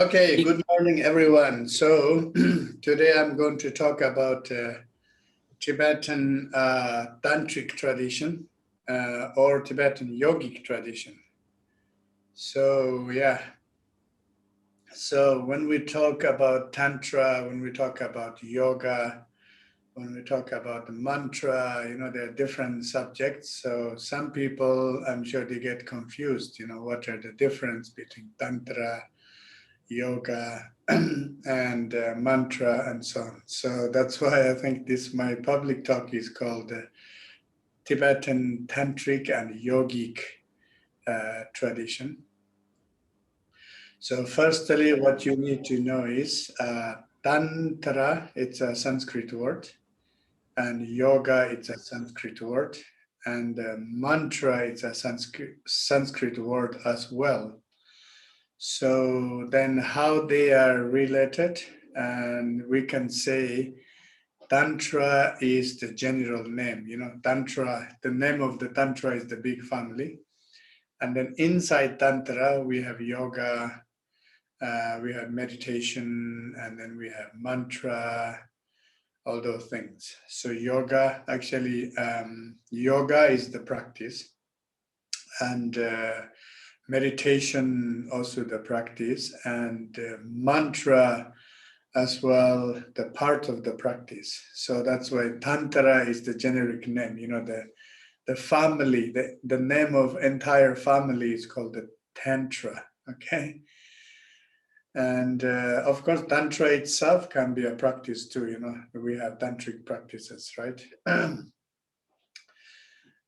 Okay, good morning, everyone. So today I'm going to talk about Tibetan Tantric tradition or Tibetan Yogic tradition. So yeah, so when we talk about Tantra, when we talk about yoga, when we talk about the mantra, there are different subjects. So some people, I'm sure they get confused, what are the difference between Tantra, yoga, and mantra and so on. So that's why I think my public talk is called Tibetan Tantric and Yogic tradition. So firstly, what you need to know is Tantra, it's a Sanskrit word, and yoga, it's a Sanskrit word, and mantra, it's a Sanskrit word as well. So then how they are related, and we can say Tantra is the general name, Tantra, the name of the Tantra is the big family. And then inside Tantra, we have yoga, we have meditation, and then we have mantra, all those things. So yoga, actually, yoga is the practice, and meditation also the practice, and mantra as well, the part of the practice. So that's why Tantra is the generic name, the family, the name of entire family is called the Tantra, okay? And of course, Tantra itself can be a practice too, we have tantric practices, right?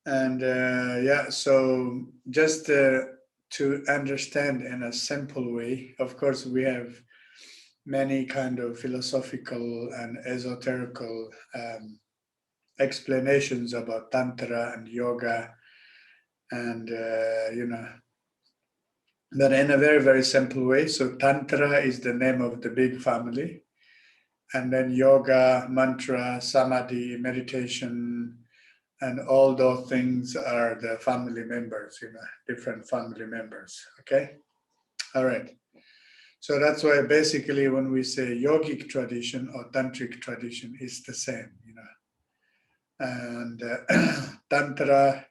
And yeah, so just to understand in a simple way, of course, we have many kind of philosophical and esoterical explanations about Tantra and yoga, and but in a very, very simple way. So Tantra is the name of the big family, and then yoga, mantra, samadhi, meditation, and all those things are the family members, different family members, okay? All right. So that's why basically when we say yogic tradition or tantric tradition, it's the same, And Tantra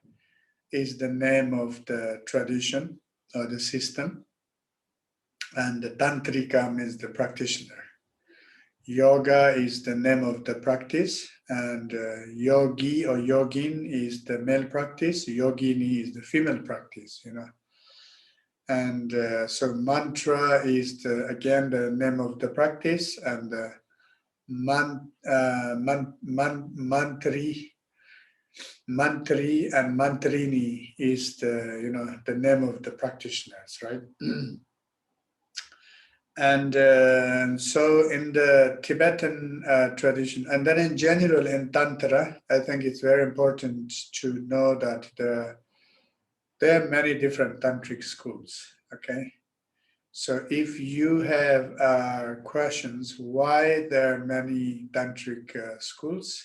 is the name of the tradition or the system, and the Tantrika means the practitioner. Yoga is the name of the practice, and yogi or yogin is the male practice, yogini is the female practice, And so mantra is again the name of the practice, and mantri and mantrini is the name of the practitioners, right? And so in the Tibetan tradition, and then in general in Tantra, I think it's very important to know that there are many different tantric schools, okay? So if you have questions why there are many tantric schools,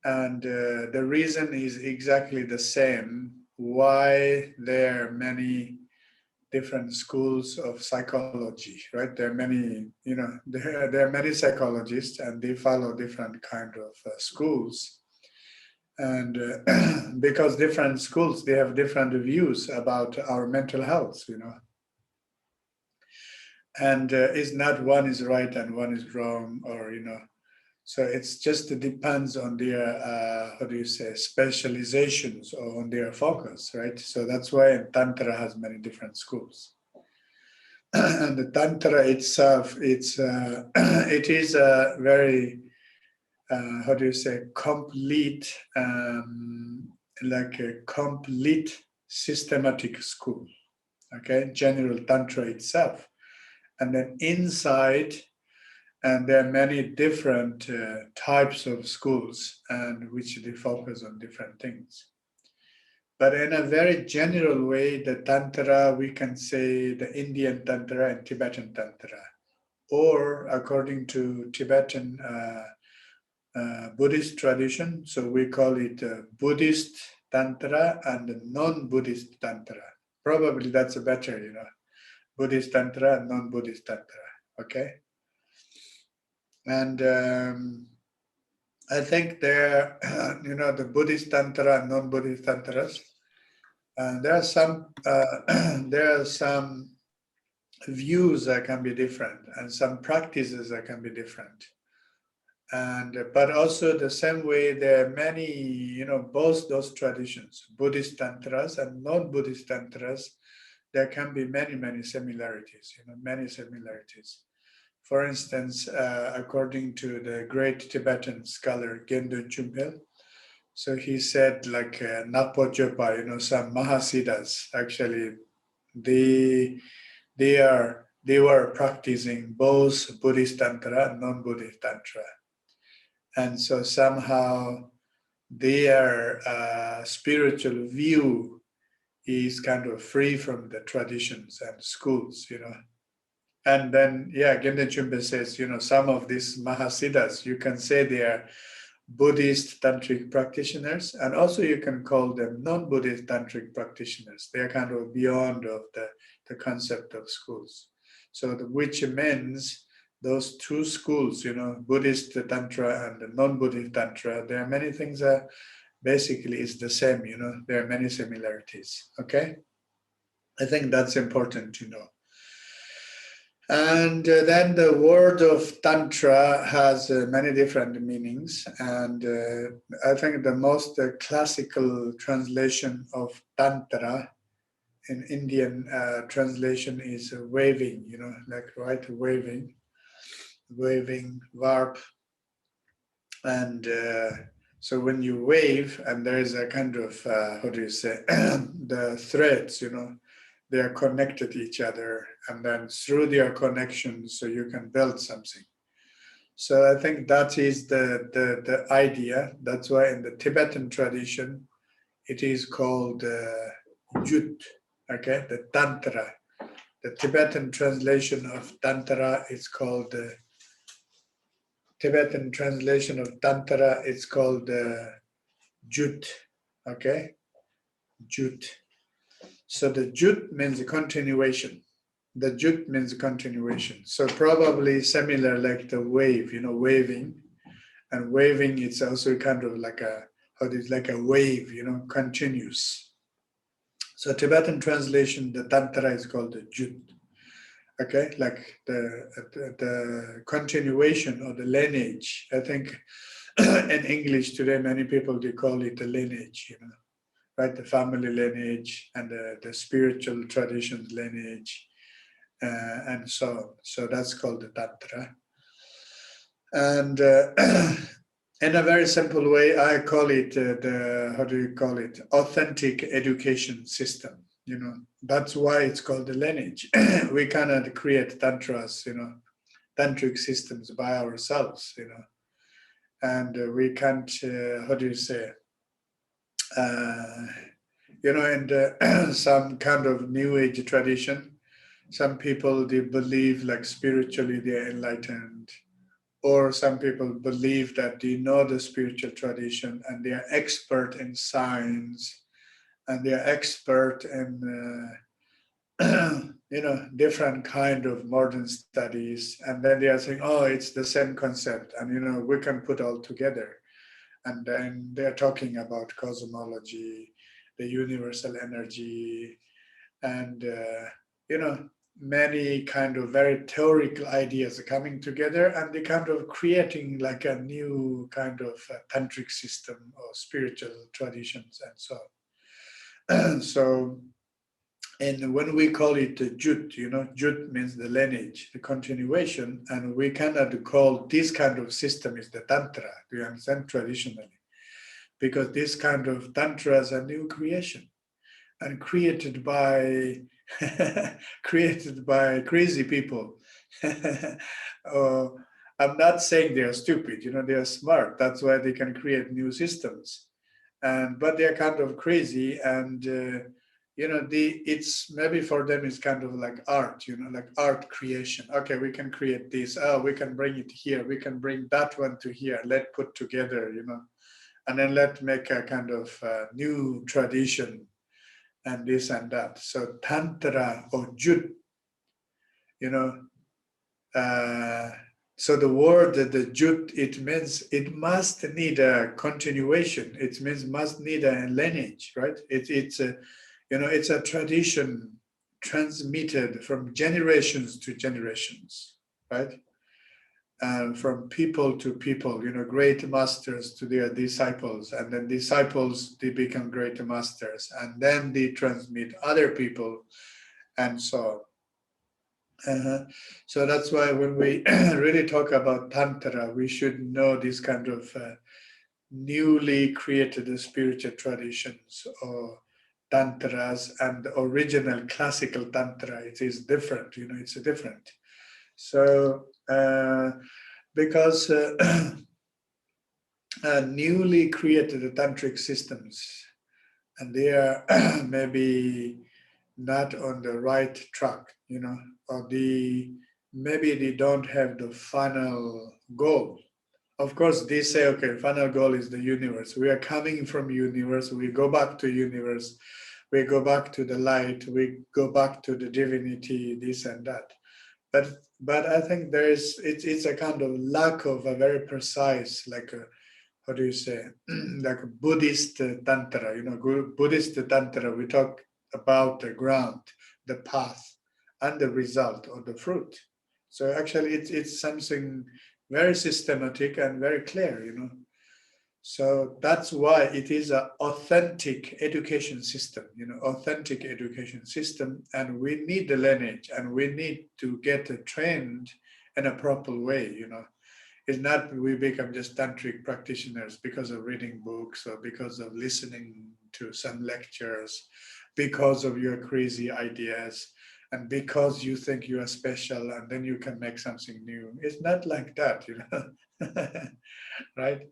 and the reason is exactly the same, why there are many different schools of psychology, right? There are many, there are many psychologists, and they follow different kind of schools. And because different schools, they have different views about our mental health, And it's not one is right and one is wrong, or, so it's just it depends on their, specializations or on their focus, right? So that's why Tantra has many different schools. And the Tantra itself, it is a very, complete, like a complete systematic school, okay? General Tantra itself. And then inside, and there are many different types of schools, and which they focus on different things. But in a very general way, the Tantra, we can say the Indian Tantra and Tibetan Tantra, or according to Tibetan Buddhist tradition, so we call it Buddhist Tantra and non-Buddhist Tantra. Probably that's a better, Buddhist Tantra and non-Buddhist Tantra, okay? And I think there, the Buddhist Tantra and non-Buddhist Tantras, there are some views that can be different and some practices that can be different. But also the same way there are many, both those traditions, Buddhist Tantras and non-Buddhist Tantras, there can be many, many similarities, many similarities. For instance, according to the great Tibetan scholar Gyaltsen Chumpel, so he said like Napo Chopa, some Mahasiddhas, actually, they were practicing both Buddhist Tantra and non-Buddhist Tantra. And so somehow their spiritual view is kind of free from the traditions and schools, And then, Gyaltsen Chumpel says, some of these Mahasiddhas, you can say they are Buddhist Tantric practitioners, and also you can call them non-Buddhist Tantric practitioners. They are kind of beyond of the concept of schools. So which means those two schools, Buddhist Tantra and the non-Buddhist Tantra, there are many things that basically is the same, there are many similarities, okay? I think that's important to know. And then the word of Tantra has many different meanings. And I think the most classical translation of Tantra in Indian translation is waving, like waving verb. And so when you wave and there is a kind of, the threads, they are connected to each other, and then through their connection, so you can build something. So I think that is the idea. That's why in the Tibetan tradition, it is called Jut, okay, the Tantra. The Tibetan translation of Tantra is called Tibetan translation of Tantra is called Jut, okay, Jut. So the Jut means continuation. The Jut means continuation. So probably similar like the wave, waving. And waving, it's also kind of like a wave, continuous. So Tibetan translation, the Tantra is called the Jut. Okay, like the continuation or the lineage. I think in English today, many people, they call it the lineage, right? The family lineage and the spiritual traditions lineage and so on. So that's called the Tantra. And in a very simple way, I call it authentic education system. That's why it's called the lineage. We cannot create tantras, tantric systems by ourselves, and we can't, in some kind of new age tradition, some people, they believe like spiritually they're enlightened, or some people believe that they know the spiritual tradition and they are expert in science, and they are expert in different kind of modern studies, and then they are saying, oh, it's the same concept, and we can put all together. And then they're talking about cosmology, the universal energy, and many kind of very theoretical ideas are coming together, and they kind of creating like a new kind of tantric system or spiritual traditions and so on. So, and when we call it Jut, Jut means the lineage, the continuation, and we cannot call this kind of system is the Tantra, do you understand, traditionally? Because this kind of Tantra is a new creation and created by crazy people. I'm not saying they are stupid, they are smart. That's why they can create new systems. But they are kind of crazy, and it's maybe for them it's kind of like art, like art creation. Okay, we can create this. Oh, we can bring it here. We can bring that one to here. Let's put together, and then let's make a kind of new tradition and this and that. So Tantra or Jut you know, so the word, the jut, it means it must need a continuation. It means must need a lineage, right? It's a, you know, it's a tradition transmitted from generations to generations, right? And from people to people, you know, great masters to their disciples, and then disciples, they become great masters, and then they transmit other people, and so on. So that's why when we really talk about Tantra, we should know this kind of newly created spiritual traditions or Tantras, and the original classical Tantra, it is different, you know, it's different. So, because newly created tantric systems, and they are maybe not on the right track, you know, or maybe they don't have the final goal. Of course, they say, okay, final goal is the universe. We are coming from universe. We go back to universe. We go back to the light. We go back to the divinity, this and that. But I think it's a kind of lack of a very precise, like how do you say, like a Buddhist Tantra, you know, Buddhist Tantra, we talk about the ground, the path, and the result or the fruit. So actually it's something very systematic and very clear, you know. So that's why it is an authentic education system, you know, authentic education system. And we need the lineage, and we need to get trained in a proper way, you know. It's not we become just tantric practitioners because of reading books or because of listening to some lectures, because of your crazy ideas, and because you think you are special and then you can make something new. It's not like that, you know, right?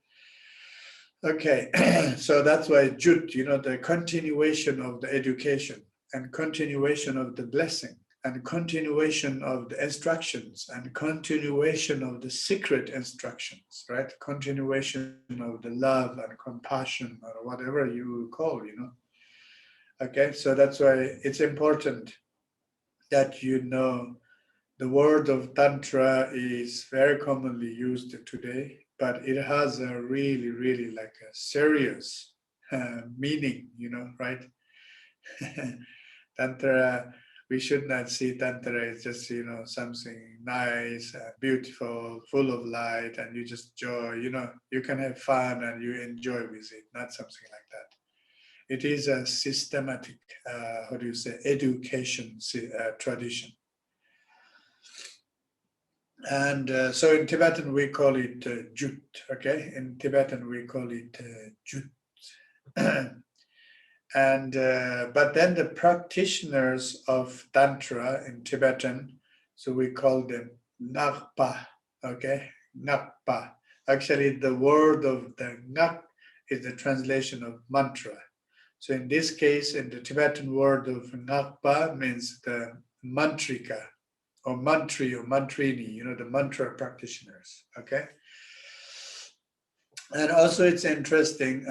Okay, so that's why jut, you know, the continuation of the education and continuation of the blessing and continuation of the instructions and continuation of the secret instructions, right? Continuation of the love and compassion or whatever you call, you know. Okay, so that's why it's important that you know the word of Tantra is very commonly used today, but it has a really, really like a serious meaning, you know, right? Tantra, we should not see Tantra as just, you know, something nice, beautiful, full of light, and you just joy, you know, you can have fun and you enjoy with it, not something like that. It is a systematic, how do you say, education tradition. And so in Tibetan, we call it jut, okay? In Tibetan, we call it jut. And but then the practitioners of Tantra in Tibetan, so we call them Ngakpa, okay? Ngakpa. Actually, the word of the Ngak is the translation of mantra. So in this case, in the Tibetan word of Ngakpa means the mantrika, or mantri or mantrini, you know, the mantra practitioners, okay? And also it's interesting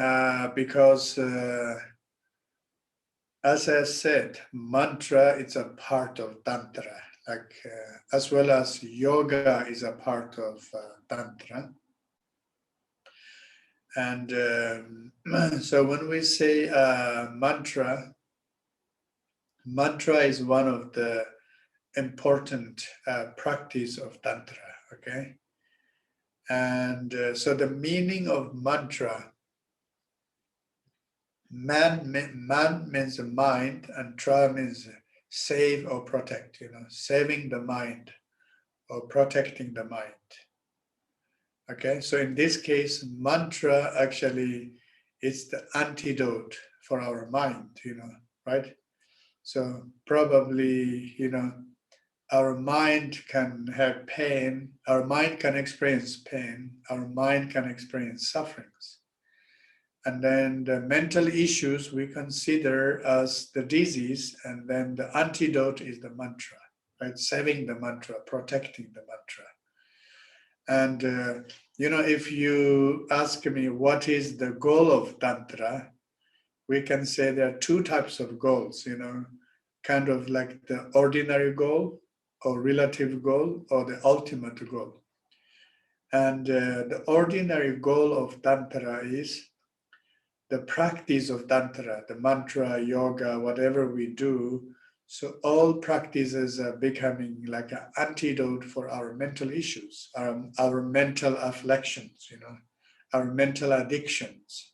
because as I said, mantra is a part of Tantra, like as well as yoga is a part of Tantra. And so when we say mantra is one of the important practice of Tantra, okay? And so the meaning of mantra, man means mind, and tra means save or protect, you know, saving the mind or protecting the mind. Okay, so in this case, mantra actually is the antidote for our mind, you know, right? So probably, you know, our mind can have pain, our mind can experience pain, our mind can experience sufferings. And then the mental issues we consider as the disease, and then the antidote is the mantra, right? Saving the mantra, protecting the mantra. And, you know, if you ask me what is the goal of Tantra, we can say there are two types of goals, you know, kind of like the ordinary goal or relative goal or the ultimate goal. And the ordinary goal of Tantra is the practice of Tantra, the mantra, yoga, whatever we do. So all practices are becoming like an antidote for our mental issues, our mental afflictions, our mental addictions,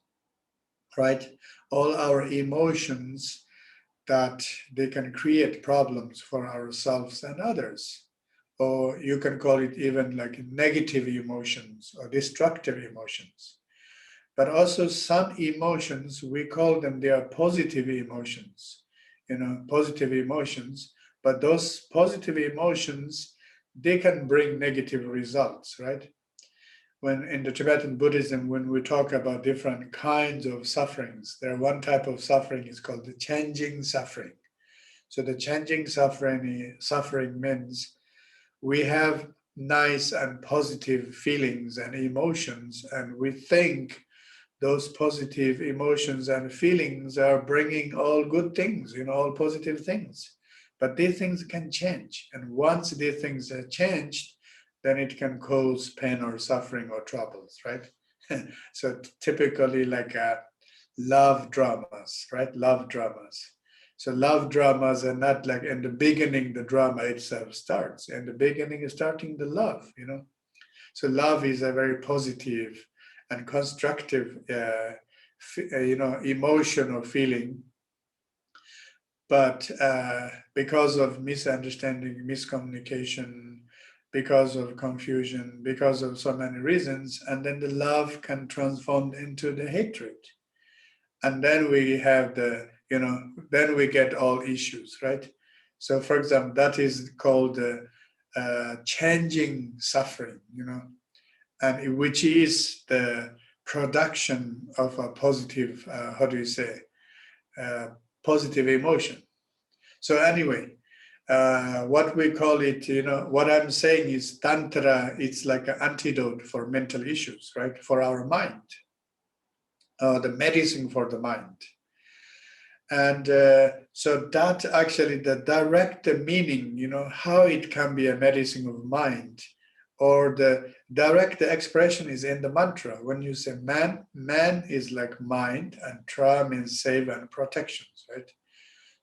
right? All our emotions that they can create problems for ourselves and others. Or you can call it even like negative emotions or destructive emotions. But also some emotions, we call them, they are positive emotions, positive emotions. But those positive emotions, they can bring negative results, right? When in the Tibetan Buddhism, when we talk about different kinds of sufferings, there one type of suffering is called the changing suffering. So the changing suffering means we have nice and positive feelings and emotions, and we think those positive emotions and feelings are bringing all good things, all positive things. But these things can change. And once these things are changed, then it can cause pain or suffering or troubles, right? So typically like love dramas, right? Love dramas. So love dramas are not like in the beginning, the drama itself starts. In the beginning is starting the love, So love is a very positive and constructive, emotion or feeling. But because of misunderstanding, miscommunication, because of confusion, because of so many reasons, and then the love can transform into the hatred. And then we have then we get all issues, right? So for example, that is called changing suffering, and which is the production of a positive, positive emotion. So anyway, what we call it, what I'm saying is Tantra, it's like an antidote for mental issues, right? For our mind, the medicine for the mind. And so that actually the direct meaning, how it can be a medicine of mind, or the direct expression is in the mantra. When you say man is like mind, and tra means save and protections, right?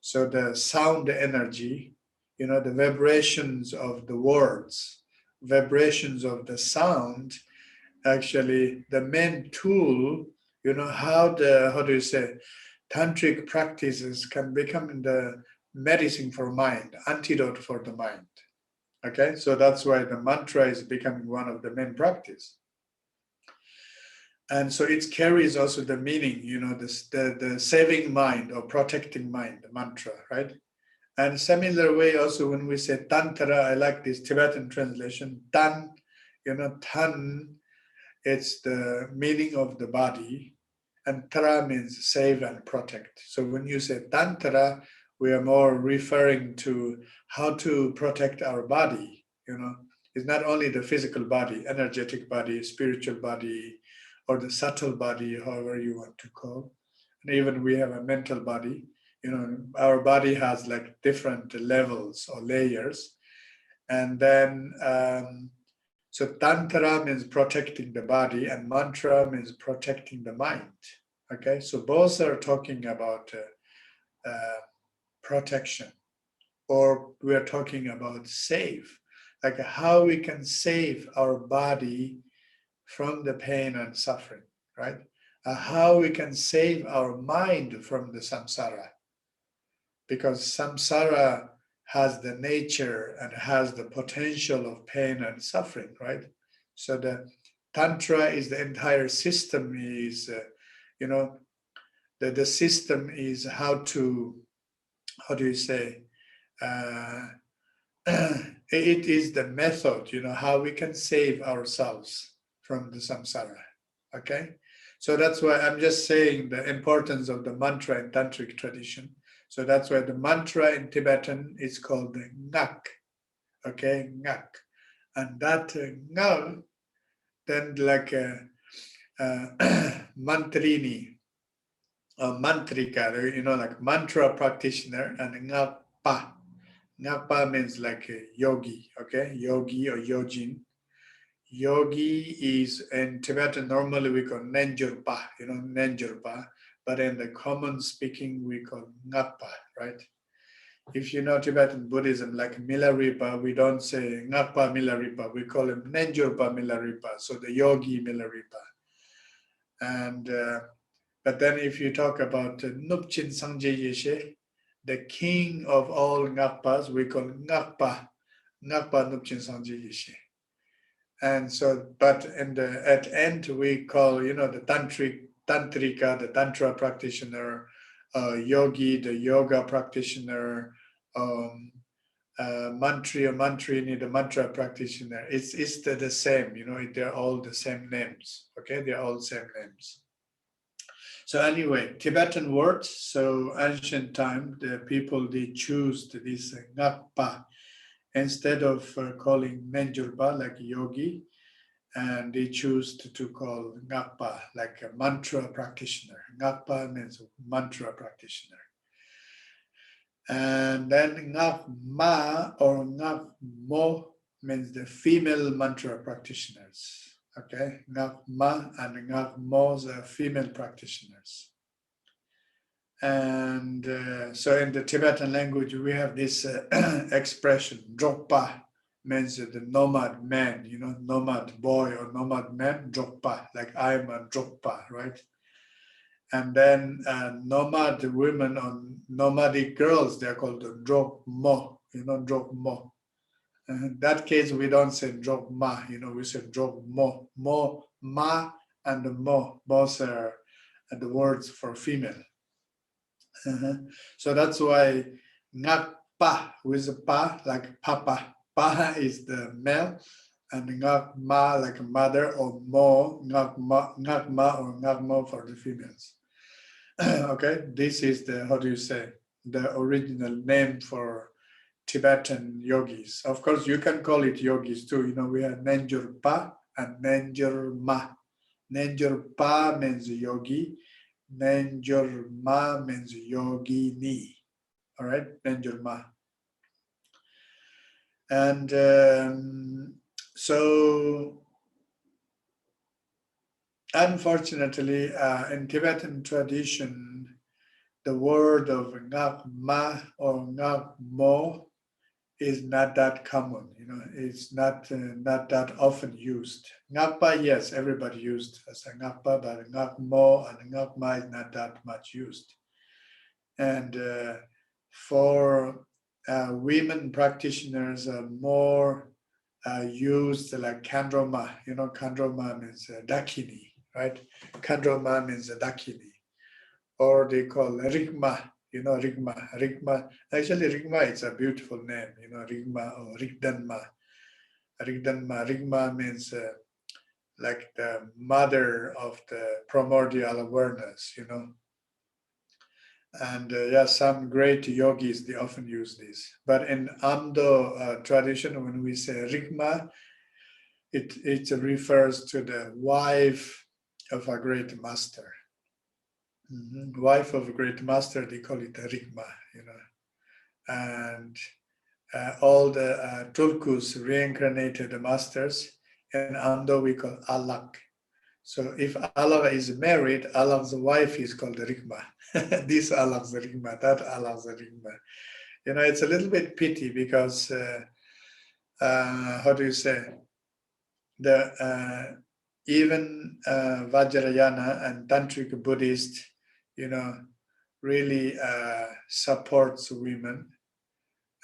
So the sound energy, the vibrations of the words, vibrations of the sound, actually the main tool, how tantric practices can become the medicine for mind, antidote for the mind. Okay, so that's why the mantra is becoming one of the main practice. And so it carries also the meaning, the saving mind or protecting mind, the mantra, right? And similar way also when we say Tantra, I like this Tibetan translation, Tan, Tan, it's the meaning of the body, and Tra means save and protect. So when you say Tantra, we are more referring to how to protect our body, It's not only the physical body, energetic body, spiritual body, or the subtle body, however you want to call. And even we have a mental body. Our body has like different levels or layers. And then, so Tantra means protecting the body, and mantra means protecting the mind. Okay, so both are talking about protection, or we are talking about save, like how we can save our body from the pain and suffering, right? How we can save our mind from the samsara, because samsara has the nature and has the potential of pain and suffering, right? So the Tantra is the entire system is, the system is how do you say, it is the method, how we can save ourselves from the samsara, okay? So that's why I'm just saying the importance of the mantra in Tantric tradition. So that's why the mantra in Tibetan is called the Ngak, okay, Ngak. And that Ngak, then like mantrini, or mantrika, like mantra practitioner, and Ngak Pa. Ngakpa means like a yogi, okay? Yogi or yojin. Yogi is in Tibetan, normally we call Nenjurpa, Nenjurpa, but in the common speaking, we call Ngakpa, right? If you know Tibetan Buddhism, like Milarepa, we don't say Ngakpa Milarepa, we call him Nenjurpa Milarepa, so the yogi Milarepa. And but then if you talk about Nupchin Sangje Yeshe, the king of all Ngakpas, we call Ngakpa Nupchin Sangje Yeshe. And so, but at end we call, the Tantrika, the Tantra practitioner, yogi, the yoga practitioner, mantri or mantrini, the mantra practitioner. It's the same, they're all the same names. Okay, they're all same names. So anyway, Tibetan words. So ancient time, the people, they choose this Ngakpa instead of calling Nenjurpa like yogi, and they choose to call Ngakpa like a mantra practitioner. Ngakpa means mantra practitioner. And then Ngakma or Ngakmo means the female mantra practitioners. Okay, Ngakma and Ngakmo are female practitioners. And so in the Tibetan language, we have this expression, Drokpa, means the nomad man, nomad boy or nomad man, Drokpa, like I'm a Drokpa, right? And then nomad women or nomadic girls, they're called Drokmo, Drokmo. In that case, we don't say Drokma, we say Drokmo. Mo, ma, and mo, both are the words for female. So that's why Ngakpa with a pa, like papa. Pa is the male, and Ngakma like mother, or mo, Ngakma or Ngakmo for the females. Okay, this is the, how do you say, the original name for Tibetan yogis. Of course, you can call it yogis too. We have Nenjurpa and Nenjurma. Nenjurpa means yogi. Nenjurma means yogini. All right, Nenjurma. And so, unfortunately, in Tibetan tradition, the word of Ngakma or Ngakmo is not that common. It's not that often used. Ngakpa, yes, everybody used as a Ngakpa, but Ngakmo and Ngakma is not that much used. And for women practitioners are more used like Kandroma. Kandroma means Dakini, right? Kandroma means Dakini. Or they call Rigma, Rigma. Actually, Rigma is a beautiful name, Rigma or Rigdanma. Rigma means like the mother of the primordial awareness, And some great yogis, they often use this. But in Amdo tradition, when we say Rigma, it refers to the wife of a great master. Wife of a great master, they call it a Rigma, And all the Tulkus, reincarnated masters, in Amdo we call Alak. So if Allah is married, Allah's wife is called Rigma. This Allah's Rigma, that Allah's Rigma. It's a little bit pity because, how do you say, even Vajrayana and Tantric Buddhist, really supports women.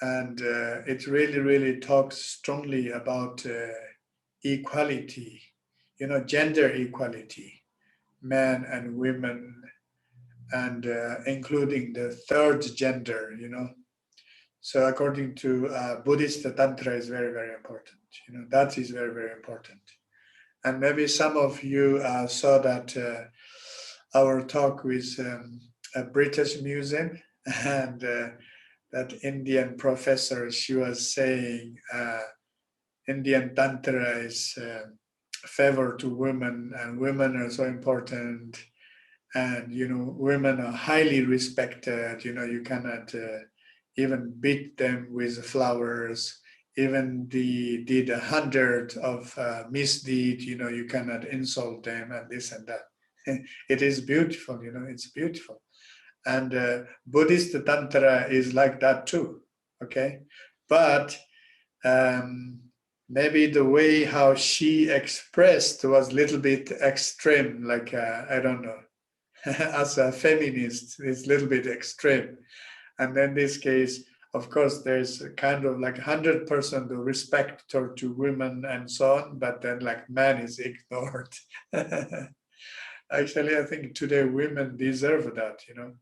And it really talks strongly about equality, gender equality, men and women, and including the third gender, So according to Buddhist, Tantra is very, very important. That is very, very important. And maybe some of you saw that our talk with a British Museum, and that Indian professor, she was saying Indian Tantra is favor to women, and women are so important, and women are highly respected. You cannot even beat them with flowers, even did 100 of misdeed, you know, you cannot insult them and this and that. It is beautiful, you know, it's beautiful. And Buddhist Tantra is like that too, okay? But maybe the way how she expressed was a little bit extreme, like, I don't know, as a feminist, it's a little bit extreme. And in this case, of course, there's kind of like 100% of respect to women and so on, but then like man is ignored. Actually, I think today women deserve that, you know.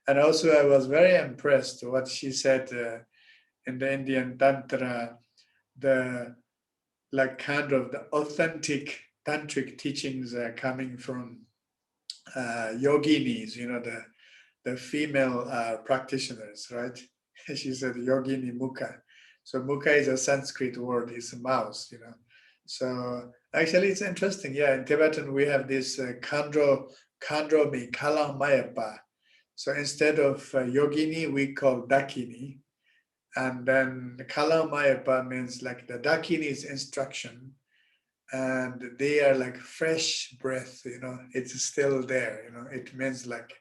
And also I was very impressed what she said in the Indian Tantra, the like kind of the authentic tantric teachings are coming from yoginis, you know, the female practitioners, right? She said yogini mukha. So mukha is a Sanskrit word, it's a mouse, you know. So actually it's interesting. Yeah, in Tibetan we have this khandro mi kalang mayapa. So instead of yogini, we call dakini. And then kalang mayapa means like the dakini's instruction. And they are like fresh breath, you know, it's still there, you know, it means like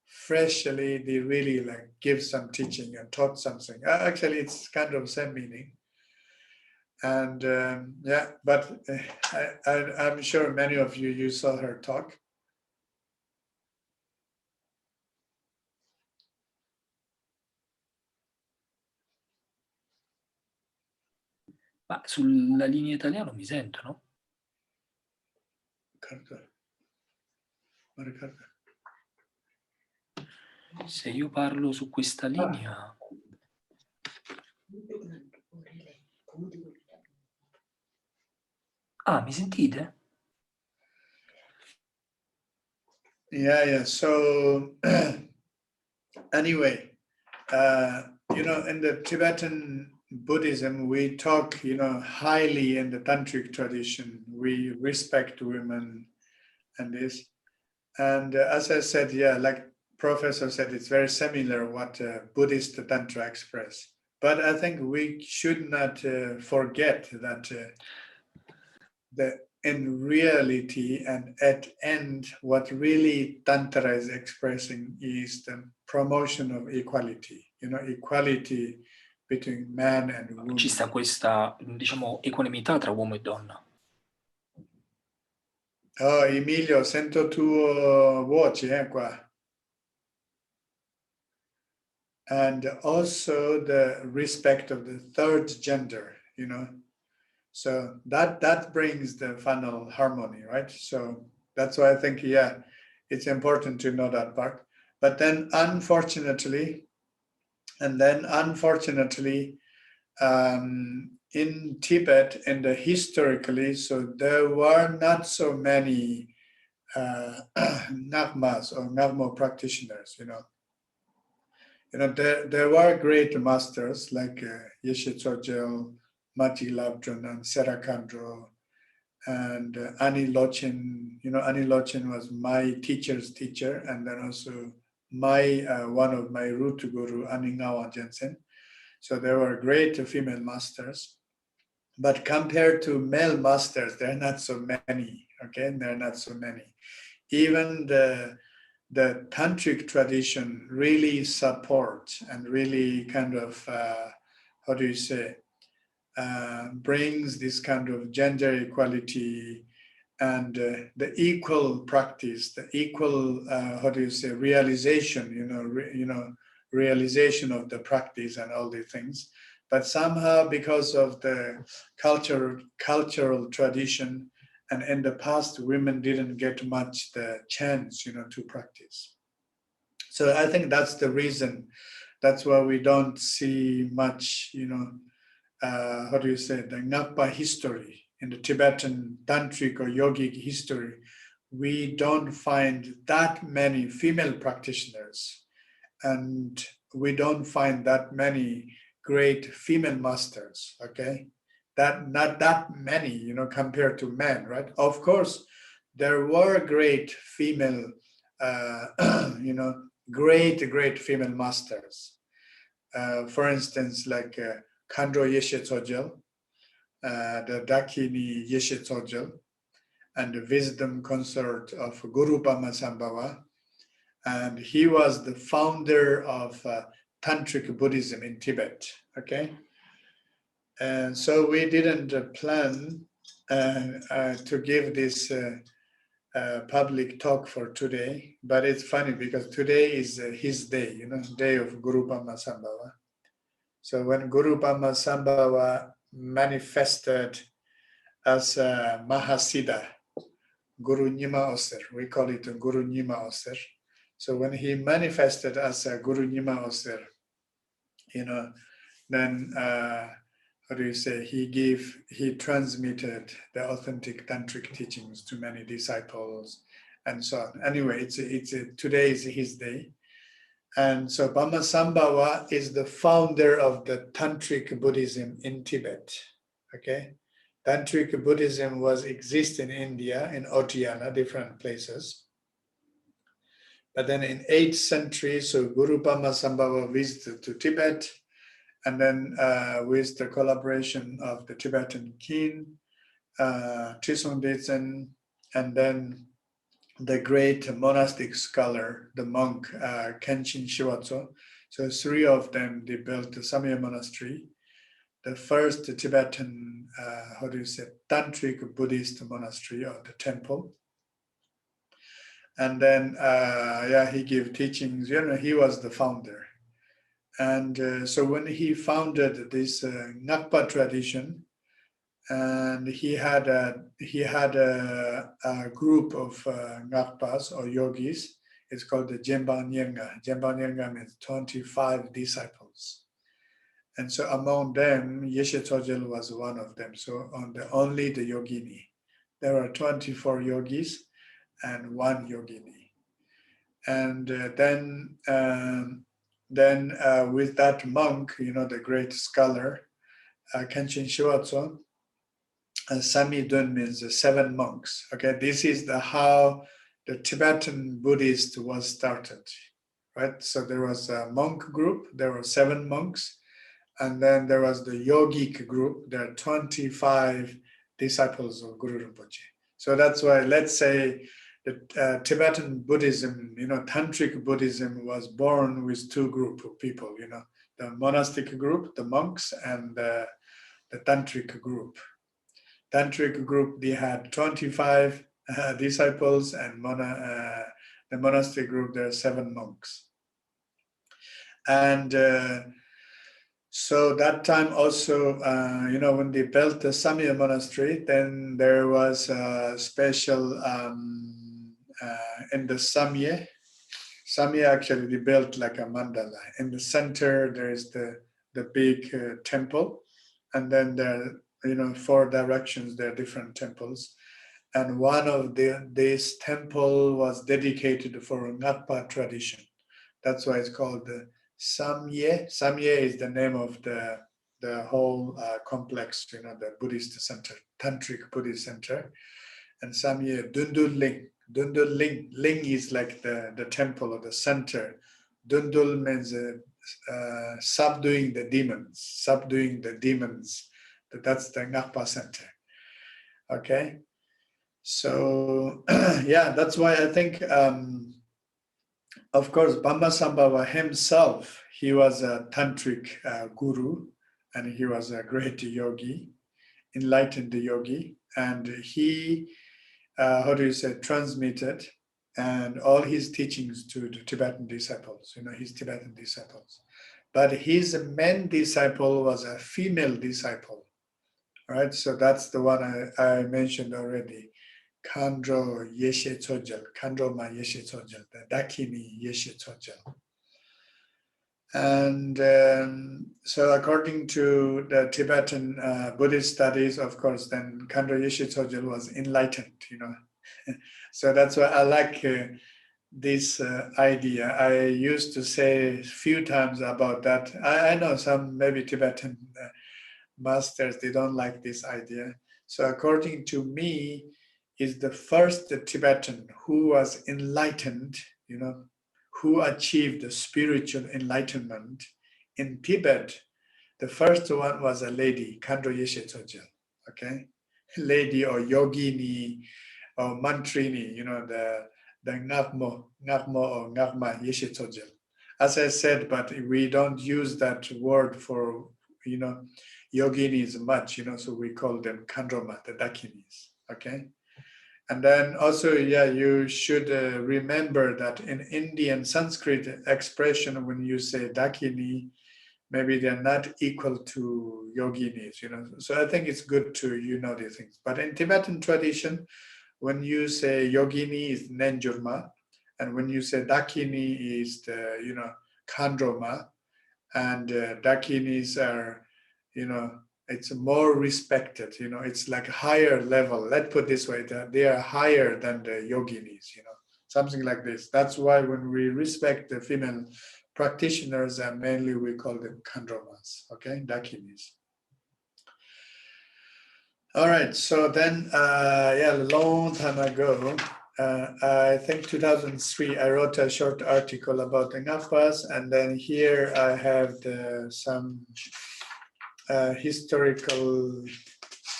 freshly they really like give some teaching and taught something. Actually, it's kind of same meaning. And yeah, but I'm sure many of you saw her talk. Ma sulla linea italiana mi sentono? Se io parlo su questa linea... Ah, mi sentite? Yeah. So anyway, you know, in the Tibetan Buddhism, we talk, you know, highly in the tantric tradition. We respect women and this. And as I said, yeah, like Professor said, it's very similar what Buddhist Tantra express. But I think we should not forget that in reality and at end, what really Tantra is expressing is the promotion of equality, you know, equality between man and woman. Ci sta questa, diciamo, equanimità tra uomo e donna. Oh, Emilio, sento tua voce qua. And also the respect of the third gender, you know. So that brings the final harmony, right? So that's why I think, yeah, it's important to know that part. But then unfortunately, in Tibet, and historically, so there were not so many Ngakmas or Ngakmo practitioners, you know. You know, there were great masters like Yeshe Tsogyal, Mati Labdron, and Serakandro, and Ani Longchen. You know, Ani Longchen was my teacher's teacher, and then also my one of my root guru, Ani Ngawang Gyaltsen. So there were great female masters, but compared to male masters, there are not so many. Okay, there are not so many. Even the tantric tradition really supports and really kind of how do you say brings this kind of gender equality and the equal practice, the equal how do you say realization, realization of the practice and all the things. But somehow, because of the cultural tradition, and in the past, women didn't get much the chance, to practice. So I think that's the reason. That's why we don't see much, how do you say, the Ngakpa history in the Tibetan Tantric or Yogic history. We don't find that many female practitioners, and we don't find that many great female masters, okay? Not that many, compared to men, right? Of course, there were great female, great female masters. For instance, like Khandro Yeshe Tsogyal, the Dakini Yeshe Tsogyal, and the wisdom consort of Guru Pamasambhava. And he was the founder of Tantric Buddhism in Tibet, okay? And so we didn't plan to give this public talk for today, but it's funny because today is his day, day of Guru Pamasambhava. So when Guru Pamasambhava manifested as Mahasiddha, Guru Nyingma Oser, we call it Guru Nyingma Oser. So when he manifested as Guru Nyingma Oser, then how do you say, he transmitted the authentic tantric teachings to many disciples and so on. Anyway, today is his day. And so Pamasambhava is the founder of the Tantric Buddhism in Tibet, okay? Tantric Buddhism exists in India, in Vajrayana, different places. But then in 8th century, so Guru Pamasambhava visited to Tibet, and then with the collaboration of the Tibetan king, Dechen, and then the great monastic scholar, the monk, Khenchen Shiwatso. So 3 of them, they built the Samye Monastery, the first Tibetan, Tantric Buddhist monastery or the temple. And then, he gave teachings, he was the founder. And so when he founded this Ngakpa tradition, and he had a group of Ngakpas or yogis, it's called the Jamyang Rinpoche. Jamyang Rinpoche means 25 disciples. And so among them, Yeshe Tsogyal was one of them. So only the yogini. There were 24 yogis and 1 yogini. And then with that monk, the great scholar, Khenchen Shiwatso, Sami Dun means 7 monks. Okay, this is how the Tibetan Buddhist was started, right? So there was a monk group, there were 7 monks, and then there was the yogic group. There are 25 disciples of Guru Rinpoche. So that's why, let's say, the Tibetan Buddhism, Tantric Buddhism was born with 2 groups of people, the monastic group, the monks, and the Tantric group. Tantric group, they had 25 disciples, and the monastic group, there are 7 monks. And so that time also, when they built the Samye Monastery, then there was a special, in the Samye actually, they built like a mandala. In the center, there is the big temple, and then there, 4 directions, there are different temples. And one of this temple was dedicated for Ngakpa tradition. That's why it's called the Samye. Samye is the name of the whole complex, the Buddhist center, Tantric Buddhist center. And Samye Dundul Ling. Dundul Ling. Ling is like the temple or the center. Dundul means subduing the demons. That's the Ngakpa center. Okay. So, that's why I think, of course, Pamasambhava himself, he was a tantric guru, and he was a great yogi, enlightened yogi, and he, transmitted and all his teachings to the Tibetan disciples, his Tibetan disciples. But his main disciple was a female disciple, right? So that's the one I mentioned already. Khandro Yeshe Tsogyal, Khandro Ma Yeshe Tsogyal, the Dakini Yeshe Tsogyal. And so according to the Tibetan Buddhist studies, of course, then Khandro Yeshe Tsogyal was enlightened, So that's why I like this idea. I used to say a few times about that. I know some maybe Tibetan masters, they don't like this idea. So according to me, is the first Tibetan who was enlightened, who achieved the spiritual enlightenment in Tibet, the first one was a lady, Khandro Yeshe Tsogyal, okay? Lady or yogini or mantrini, the Ngakmo or Ngakma Yeshe Tsogyal. As I said, but we don't use that word for, yoginis much, so we call them Khandroma, the Dakinis, okay? And then also, you should remember that in Indian Sanskrit expression, when you say Dakini, maybe they're not equal to yoginis, So I think it's good to these things. But in Tibetan tradition, when you say yogini is Nenjurma, and when you say Dakini is the, Khandroma, and Dakinis are, it's more respected, it's like higher level. Let's put this way, that they are higher than the yoginis, something like this. That's why when we respect the female practitioners, and mainly we call them Khandromas, okay, Dakinis. All right, so then, a long time ago, I think 2003, I wrote a short article about the Ngakpas, and then here I have some historical,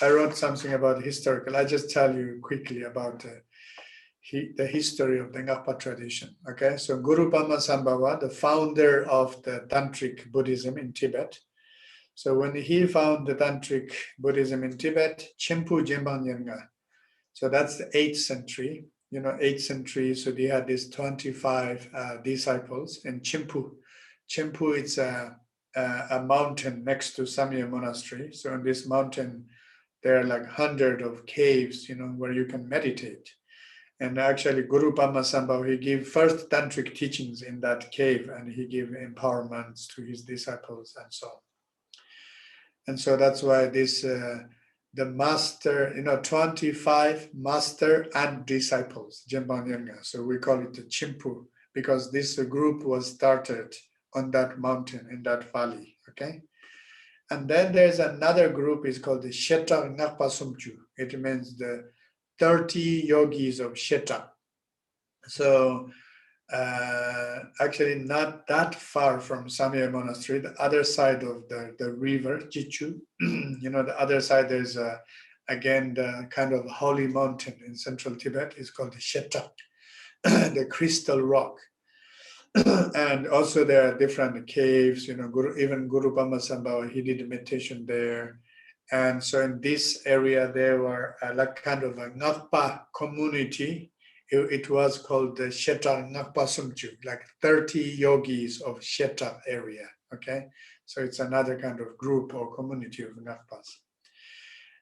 I wrote something about historical. I just tell you quickly about the history of the Ngakpa tradition. Okay, so Guru Pama Sambhava, the founder of the Tantric Buddhism in Tibet. So when he found the Tantric Buddhism in Tibet, Chimpu Jemban Yenga. So that's the 8th century, 8th century. So they had these 25 disciples in Chimpu. Chimpu, it's a mountain next to Samye Monastery. So on this mountain, there are like 100 of caves, where you can meditate. And actually, Guru Pama Sambhava, he gave first tantric teachings in that cave, and he gave empowerments to his disciples and so on. And so that's why this, the master, 25 master and disciples, Jemban Yenga. So we call it the Chimpu, because this group was started on that mountain, in that valley, okay? And then there's another group, is called the Sheta Ngakpa Sumchu. It means the 30 yogis of Sheta. So actually not that far from Samye Monastery, the other side of the river, Jichu. The other side, there's again the kind of holy mountain in central Tibet is called the Sheta, the crystal rock. And also there are different caves, even Guru Pama Sambhava, he did meditation there. And so in this area, there were like kind of a Ngakpa community. It was called the Sheta Ngakpa Sumchu, like 30 yogis of Sheta area, okay? So it's another kind of group or community of Ngakpas.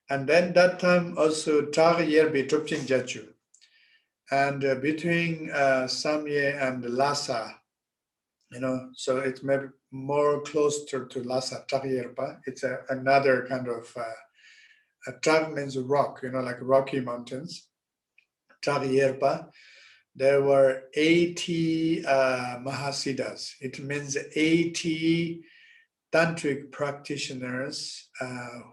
And then that time also Tar Yerbi Tupchin Jachu. And between Samye and Lhasa, so it's maybe more closer to Lhasa, Tar Yerpa. It's another kind of, Tar means rock, like rocky mountains. Tar Yerpa, there were 80 Mahasiddhas. It means 80 tantric practitioners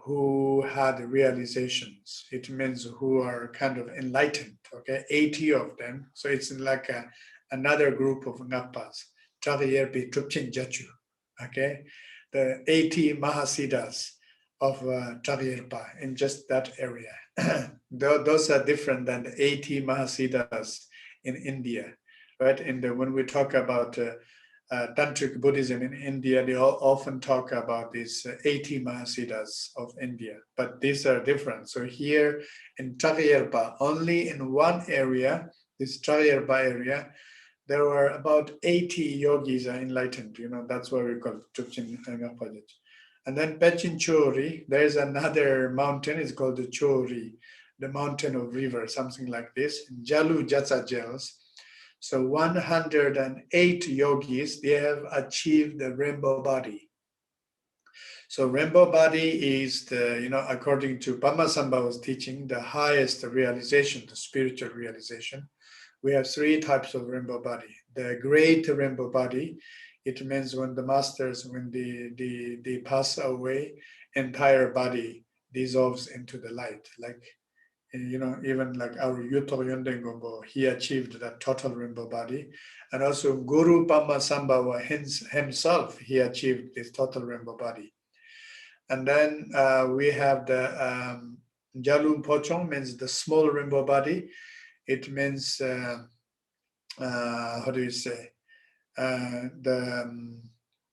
who had realizations. It means who are kind of enlightened, okay? 80 of them. So it's like another group of Ngakpas. Tariyerpi Trupchin Jachu, okay? The 80 Mahasiddhas of Tariyerpa in just that area. Those are different than the 80 Mahasiddhas in India, right? When we talk about Tantric Buddhism in India, they often talk about these 80 Mahasiddhas of India, but these are different. So here in Tariyerpa, only in one area, this Tariyerpa area, there were about 80 yogis are enlightened. That's what we call Trupchin Ngakpa. And then Pechin Chori, there's another mountain, it's called the Chori, the mountain of river, something like this. Jalu Jatsa Gels. So 108 yogis, they have achieved the rainbow body. So rainbow body is the, according to Pama Sambhava's teaching, the highest realization, the spiritual realization. We have 3 types of rainbow body. The great rainbow body, it means when the masters, when they pass away, entire body dissolves into the light. Like even like our Yuthok Nyingthig, he achieved that total rainbow body. And also Guru Pama Sambhava himself, he achieved this total rainbow body. And then we have the Jalu Pochong, means the small rainbow body. It means, how do you say?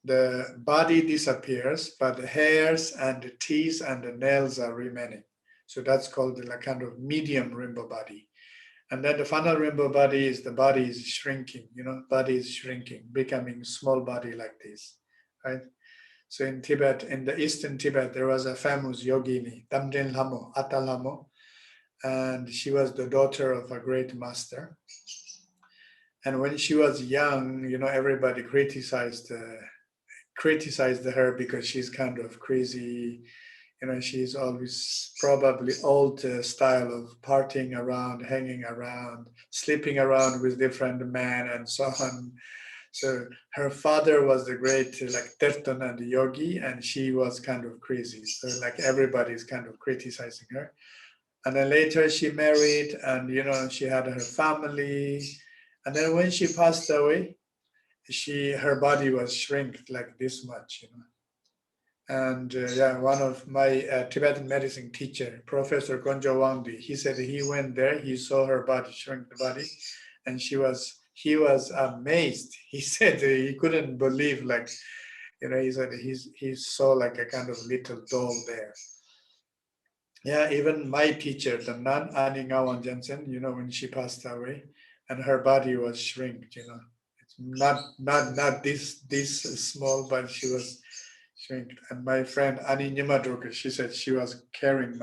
The body disappears, but the hairs and the teeth and the nails are remaining. So that's called the kind of medium rainbow body. And then the final rainbow body is the body is shrinking, body is shrinking, becoming small body like this, right? So in Tibet, in the Eastern Tibet, there was a famous yogini, Damdren Lhamo, Atal Lhamo, and she was the daughter of a great master. And when she was young, everybody criticized her because she's kind of crazy. She's always probably old style of partying around, hanging around, sleeping around with different men and so on. So her father was the great Terton and yogi, and she was kind of crazy. So everybody's kind of criticizing her. And then later she married, and she had her family. And then when she passed away, her body was shrink like this much, And one of my Tibetan medicine teacher, Professor Gonjo Wangdi, he said he went there, he saw her body, shrink the body, and he was amazed. He said he couldn't believe, he said he saw like a kind of little doll there. Yeah, even my teacher, the nun Ani Ngawang Gyaltsen, when she passed away, and her body was shrinked, It's not this small, but she was shrinked. And my friend Ani Ngawang, she said she was carrying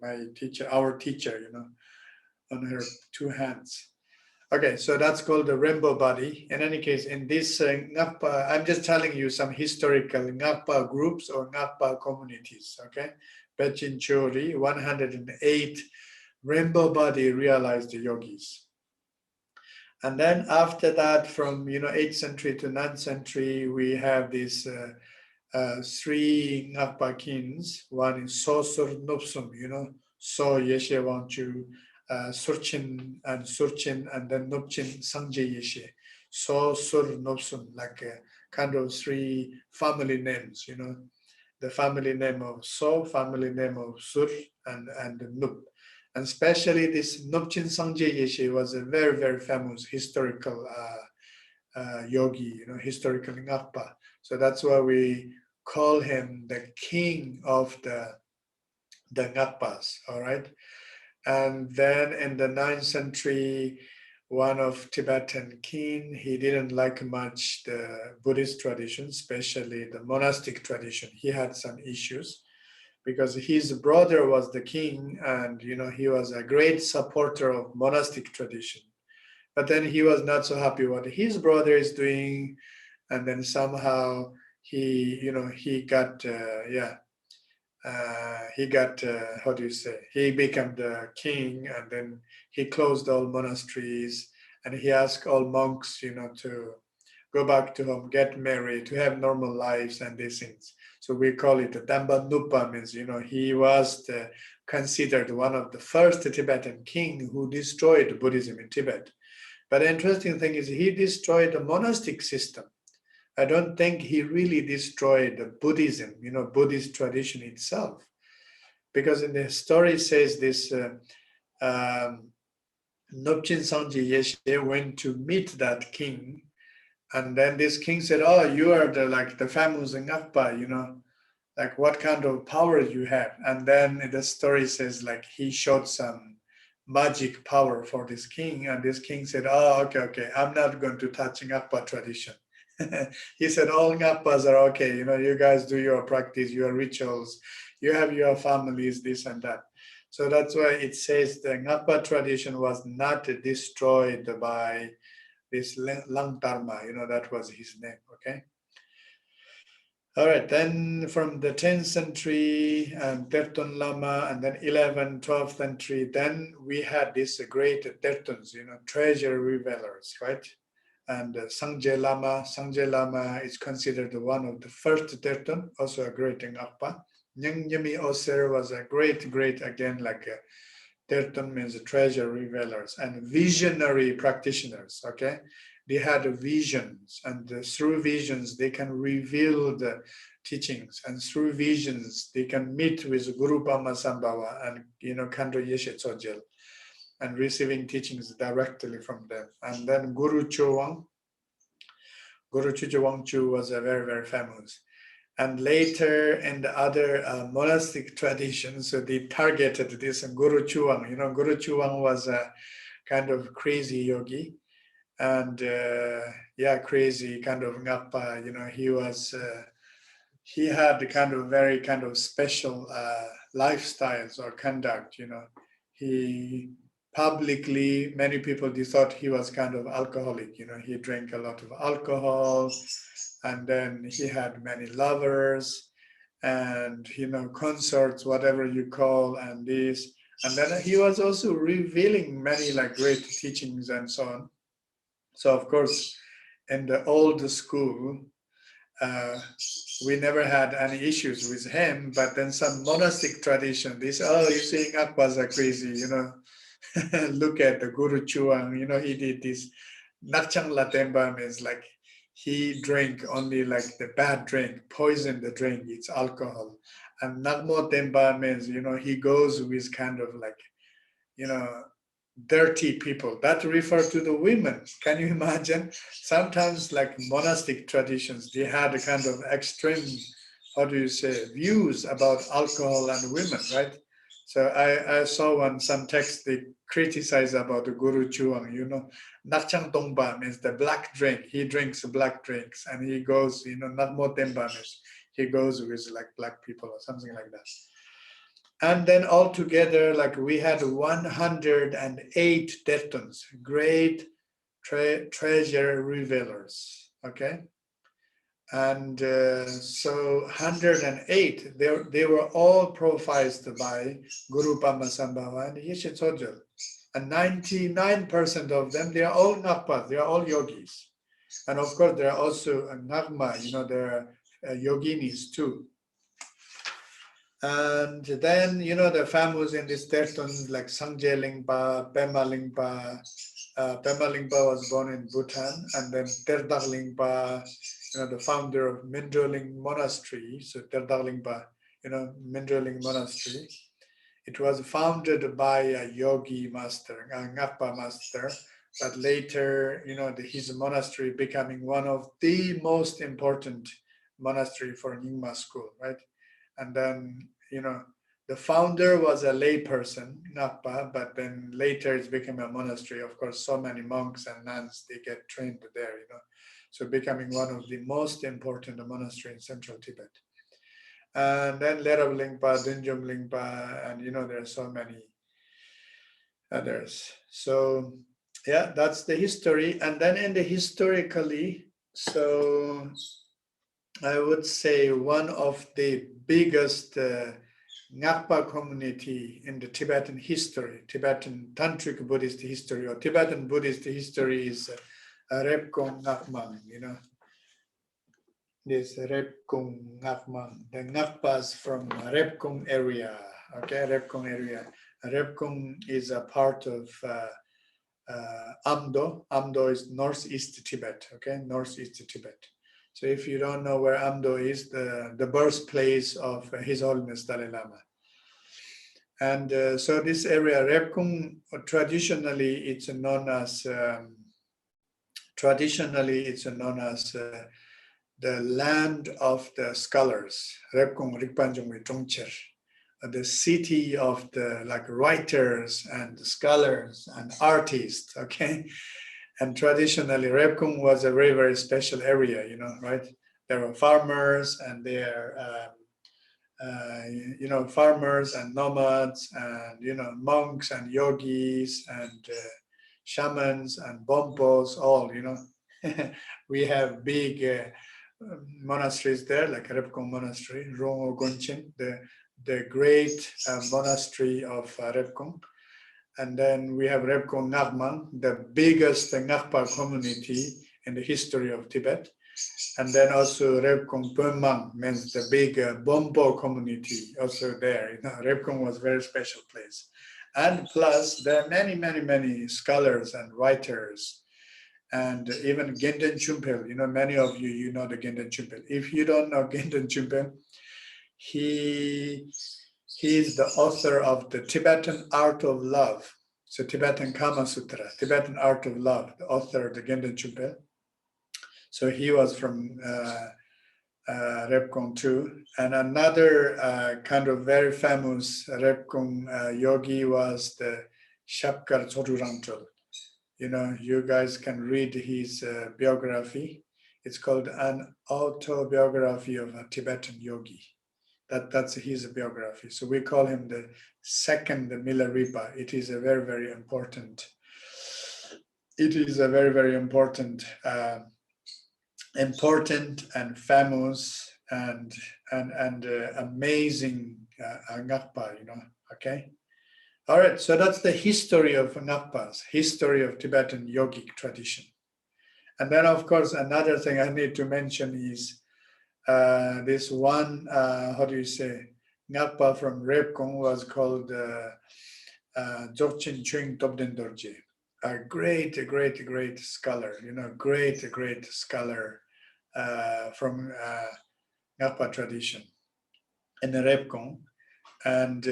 our teacher, on her two hands. Okay, so that's called the rainbow body. In any case, in this Ngakpa, I'm just telling you some historical Ngakpa groups or Ngakpa communities, okay? Bechin Chori, 108 rainbow body realized yogis. And then after that, from 8th century to 9th century, we have these three Ngakpa kings. One is So Sur Nupsum, So Yeshe Wangchu, Surchin, and then Nupchin Sangje Yeshe. So Sur Nupsum, like kind of three family names, the family name of So, family name of Sur, and Nup. And especially this Nupchin Sangje Yeshe was a very, very famous historical yogi, historical Ngakpa. So that's why we call him the king of the Ngakpas, all right? And then in the 9th century, one of Tibetan king, he didn't like much the Buddhist tradition, especially the monastic tradition. He had some issues because his brother was the king, and he was a great supporter of monastic tradition. But then he was not so happy what his brother is doing, and then somehow he got how do you say, he became the king, and then he closed all monasteries, and he asked all monks to go back to home, get married, to have normal lives and these things. So we call it the Damba Nupa, means he was considered one of the first Tibetan king who destroyed Buddhism in Tibet. But the interesting thing is he destroyed the monastic system. I don't think he really destroyed the Buddhism, Buddhist tradition itself. Because in the story says this, Nopchin Sangje Yeshe went to meet that king. And then this king said, oh, you are the famous Ngakpa, like what kind of power you have. And then the story says he showed some magic power for this king. And this king said, oh, okay, I'm not going to touch Ngakpa tradition. He said, all Ngakpas are okay, you guys do your practice, your rituals, you have your families, this and that. So that's why it says the Ngakpa tradition was not destroyed by this Langdharma, that was his name, okay? All right, then from the 10th century and Terton Lama, and then 11th, 12th century, then we had these great Tertons, treasure revealers, right? And Sangje Lama is considered one of the first Terton, also a great Ngakpa. Nyingma Oser was a great, again, Terton means treasure revealers, and visionary practitioners, okay? They had visions, and through visions, they can reveal the teachings, and through visions, they can meet with Guru Pama Sambhava and, Khandro Yeshe Tsogyal, and receiving teachings directly from them. And then Guru Chu Wangchu was a very, very famous. And later in the other monastic traditions, so they targeted this Guru Chuang. Guru Chuang was a kind of crazy yogi, and crazy kind of ngapa. He had the kind of very kind of special lifestyles or conduct. He publicly, many people, they thought he was kind of alcoholic. He drank a lot of alcohol, and then he had many lovers, and consorts, whatever you call, and this. And then he was also revealing many like great teachings and so on. So of course, in the old school, we never had any issues with him. But then some monastic tradition, this, you see, Ngakpas are crazy, look at the Guru Chuang, he did this. Nakchang Latemba means like he drank only like the bad drink, poison the drink, it's alcohol. And Nagmo Temba means, he goes with kind of like, dirty people. That refer to the women. Can you imagine? Sometimes like monastic traditions, they had a kind of extreme, views about alcohol and women, right? So I saw some text they criticize about the Guru Chuang, Nakchang Tongba means the black drink. He drinks black drinks, and he goes, Nagmo Temba means he goes with like black people or something like that. And then altogether, like we had 108 Tetons, great treasure revealers, okay? And so 108, they were all profiled by Guru Pama Sambhava and Yeshe Tsogyal. And 99% of them, they are all Ngakpas, they are all yogis. And of course, there are also a Ngakma, there are yoginis too. And then, the famous in this Terton, like Sangye Lingpa, Pema Lingpa. Pema Lingpa was born in Bhutan, and then Terdak Lingpa, the founder of Mindroling Monastery. So Terdak Lingpa, Mindroling Monastery. It was founded by a yogi master, a Ngakpa master, but later, his monastery becoming one of the most important monastery for Nyingma school, right? And then, the founder was a lay person, Ngakpa, but then later it's become a monastery. Of course, so many monks and nuns, they get trained there, So becoming one of the most important monastery in central Tibet. And then Lerab Lingpa, Dudjom Lingpa, and there are so many others. So yeah, that's the history. And then in the historically, so I would say one of the biggest Ngakpa community in the Tibetan history, Tibetan Tantric Buddhist history, or Tibetan Buddhist history is Rebkong Ngakmang, This Rebkong Ngakmang, the Ngakpas from Rebkong area, okay, Rebkong area. Rebkong is a part of Amdo. Amdo is North East Tibet, okay, North East Tibet. So if you don't know where Amdo is, the birthplace of His Holiness Dalai Lama. And so this area, Rebkong, traditionally it's known as the land of the scholars. Rebkong Rikpanjongwe Tongcher, the city of the writers and scholars and artists. Okay. And traditionally, Rebkong was a very, very special area, right? There were farmers, and there, farmers and nomads, and, monks and yogis and shamans and bompos, all, We have big monasteries there, like Rebkong Monastery, Rongo Gonchen, the great monastery of Rebkong. And then we have Rebkong Ngakmang, the biggest Ngakpa community in the history of Tibet. And then also Rebkong Pömang means the big Bompo community also there. Rebkong was a very special place. And plus, there are many, many, many scholars and writers, and even Ginten Chumpel. You know, many of you, you know the Ginten Chumpel. If you don't know Ginten Chumpel, he is the author of the Tibetan Art of Love. So Tibetan Kama Sutra, Tibetan Art of Love, the author of the Ginten Chumpel. So he was from Rebkong too. And another kind of very famous Rebkong yogi was the Shapkar Chodurangchol. You know, you guys can read his biography. It's called An Autobiography of a Tibetan Yogi. That's his biography. So we call him the second Milarepa. It is a very, very important. It is a very, very important and famous and amazing Ngakpa, you know, okay? All right, so that's the history of Ngakpas, history of Tibetan yogic tradition. And then, of course, another thing I need to mention is this one, how do you say, Ngakpa from Rebkong was called Chinching Topdendorje. A great scholar, you know, great scholar from Ngakpa tradition in the Rebkong, and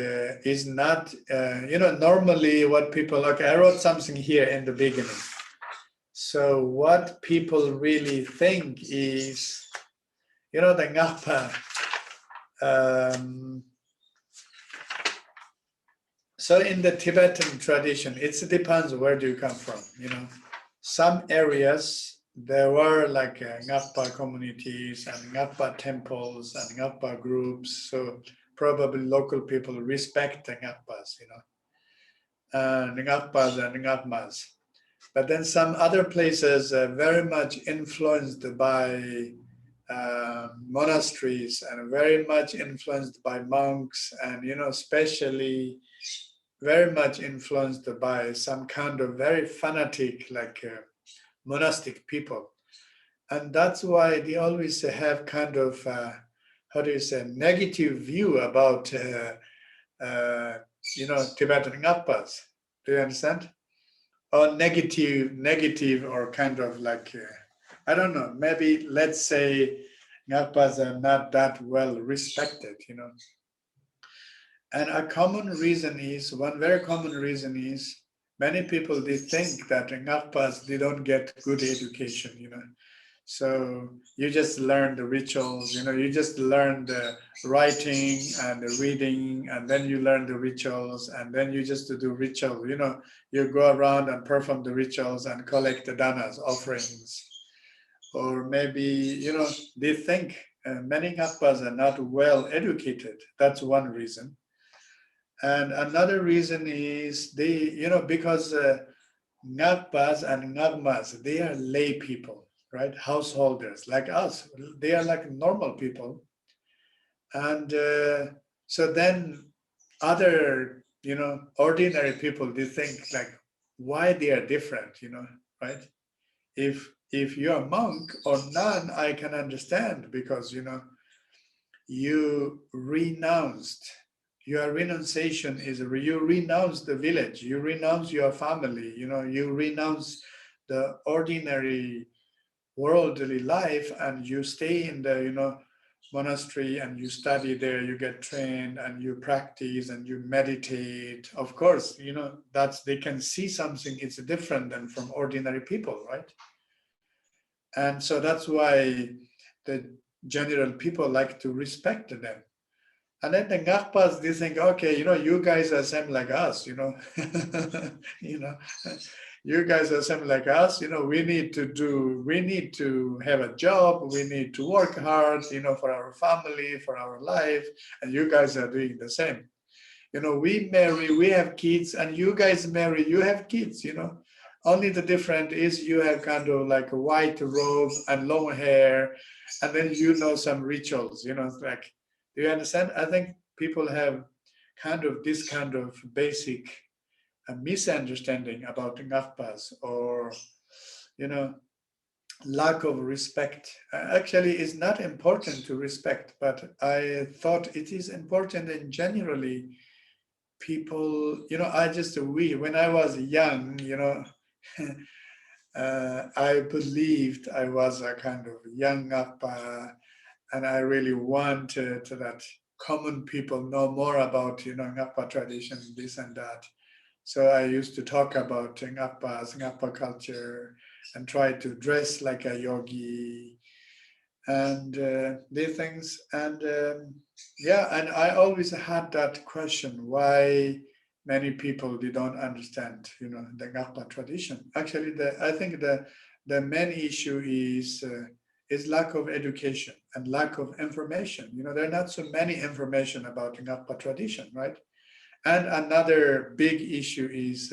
is not, you know, normally what people, okay, I wrote something here in the beginning. So what people really think is, you know, the Ngakpa, so in the Tibetan tradition, it depends where do you come from, you know. Some areas, there were like Ngakpa communities and Ngakpa temples and Ngakpa groups. So probably local people respect the Ngakpas, you know, Ngakpas and Ngakmas. But then some other places are very much influenced by monasteries and very much influenced by monks, and, you know, especially very much influenced by some kind of very fanatic, like monastic people. And that's why they always have kind of, how do you say, negative view about, you know, Tibetan Ngakpas. Do you understand? Or negative or kind of like, I don't know, maybe let's say Ngakpas are not that well respected, you know. And a common reason is, one very common reason is, many people, they think that Ngakpas, they don't get good education, you know. So you just learn the rituals, you know, you just learn the writing and the reading, and then you learn the rituals, and then you just do ritual, you know, you go around and perform the rituals and collect the danas, offerings. Or maybe, you know, they think many Ngakpas are not well educated. That's one reason. And another reason is they, you know, because Ngakpas and Ngakmas, they are lay people, right? Householders like us. They are like normal people. And so then other, you know, ordinary people, they think like, why they are different, you know, right? If you're a monk or nun, I can understand, because, you know, you renounced. Your renunciation is, you renounce the village, you renounce your family, you know, you renounce the ordinary worldly life, and you stay in the, you know, monastery, and you study there, you get trained, and you practice, and you meditate. Of course, you know, that's, they can see something, it's different than from ordinary people, right? And so that's why the general people like to respect them. And then the Ngakpas, they think, okay, you know, you guys are same like us, you know, you know, you guys are same like us, you know, we need to have a job, we need to work hard, you know, for our family, for our life, and you guys are doing the same. You know, we marry, we have kids, and you guys marry, you have kids, you know. Only the difference is you have kind of like a white robe and long hair, and then, you know, some rituals, you know, like, do you understand? I think people have kind of this kind of basic misunderstanding about Ngakpas, or, you know, lack of respect. Actually, it's not important to respect, but I thought it is important in generally people, when I was young, I believed I was a kind of young Ngakpa, and I really wanted that common people know more about, Ngakpa tradition, this and that. So I used to talk about Ngakpa culture, and try to dress like a yogi, and these things. And and I always had that question, why many people they don't understand, the Ngakpa tradition. Actually, I think the main issue is lack of education and lack of information. There are not so many information about Ngakpa tradition, right? And another big issue is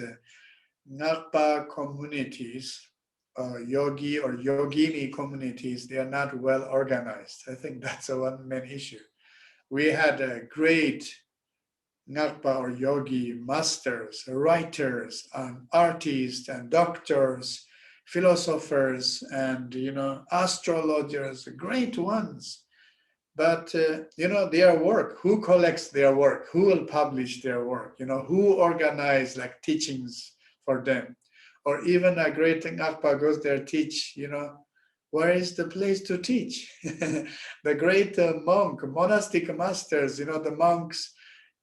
Ngakpa communities, yogi or yogini communities, they are not well organized. I think that's one main issue. We had a great Ngakpa or yogi masters, writers, and artists, and doctors, philosophers, and astrologers, great ones. But their work, who collects their work, who will publish their work, who organize like teachings for them, or even a great Ngakpa goes there teach, where is the place to teach? The great monastic masters, the monks,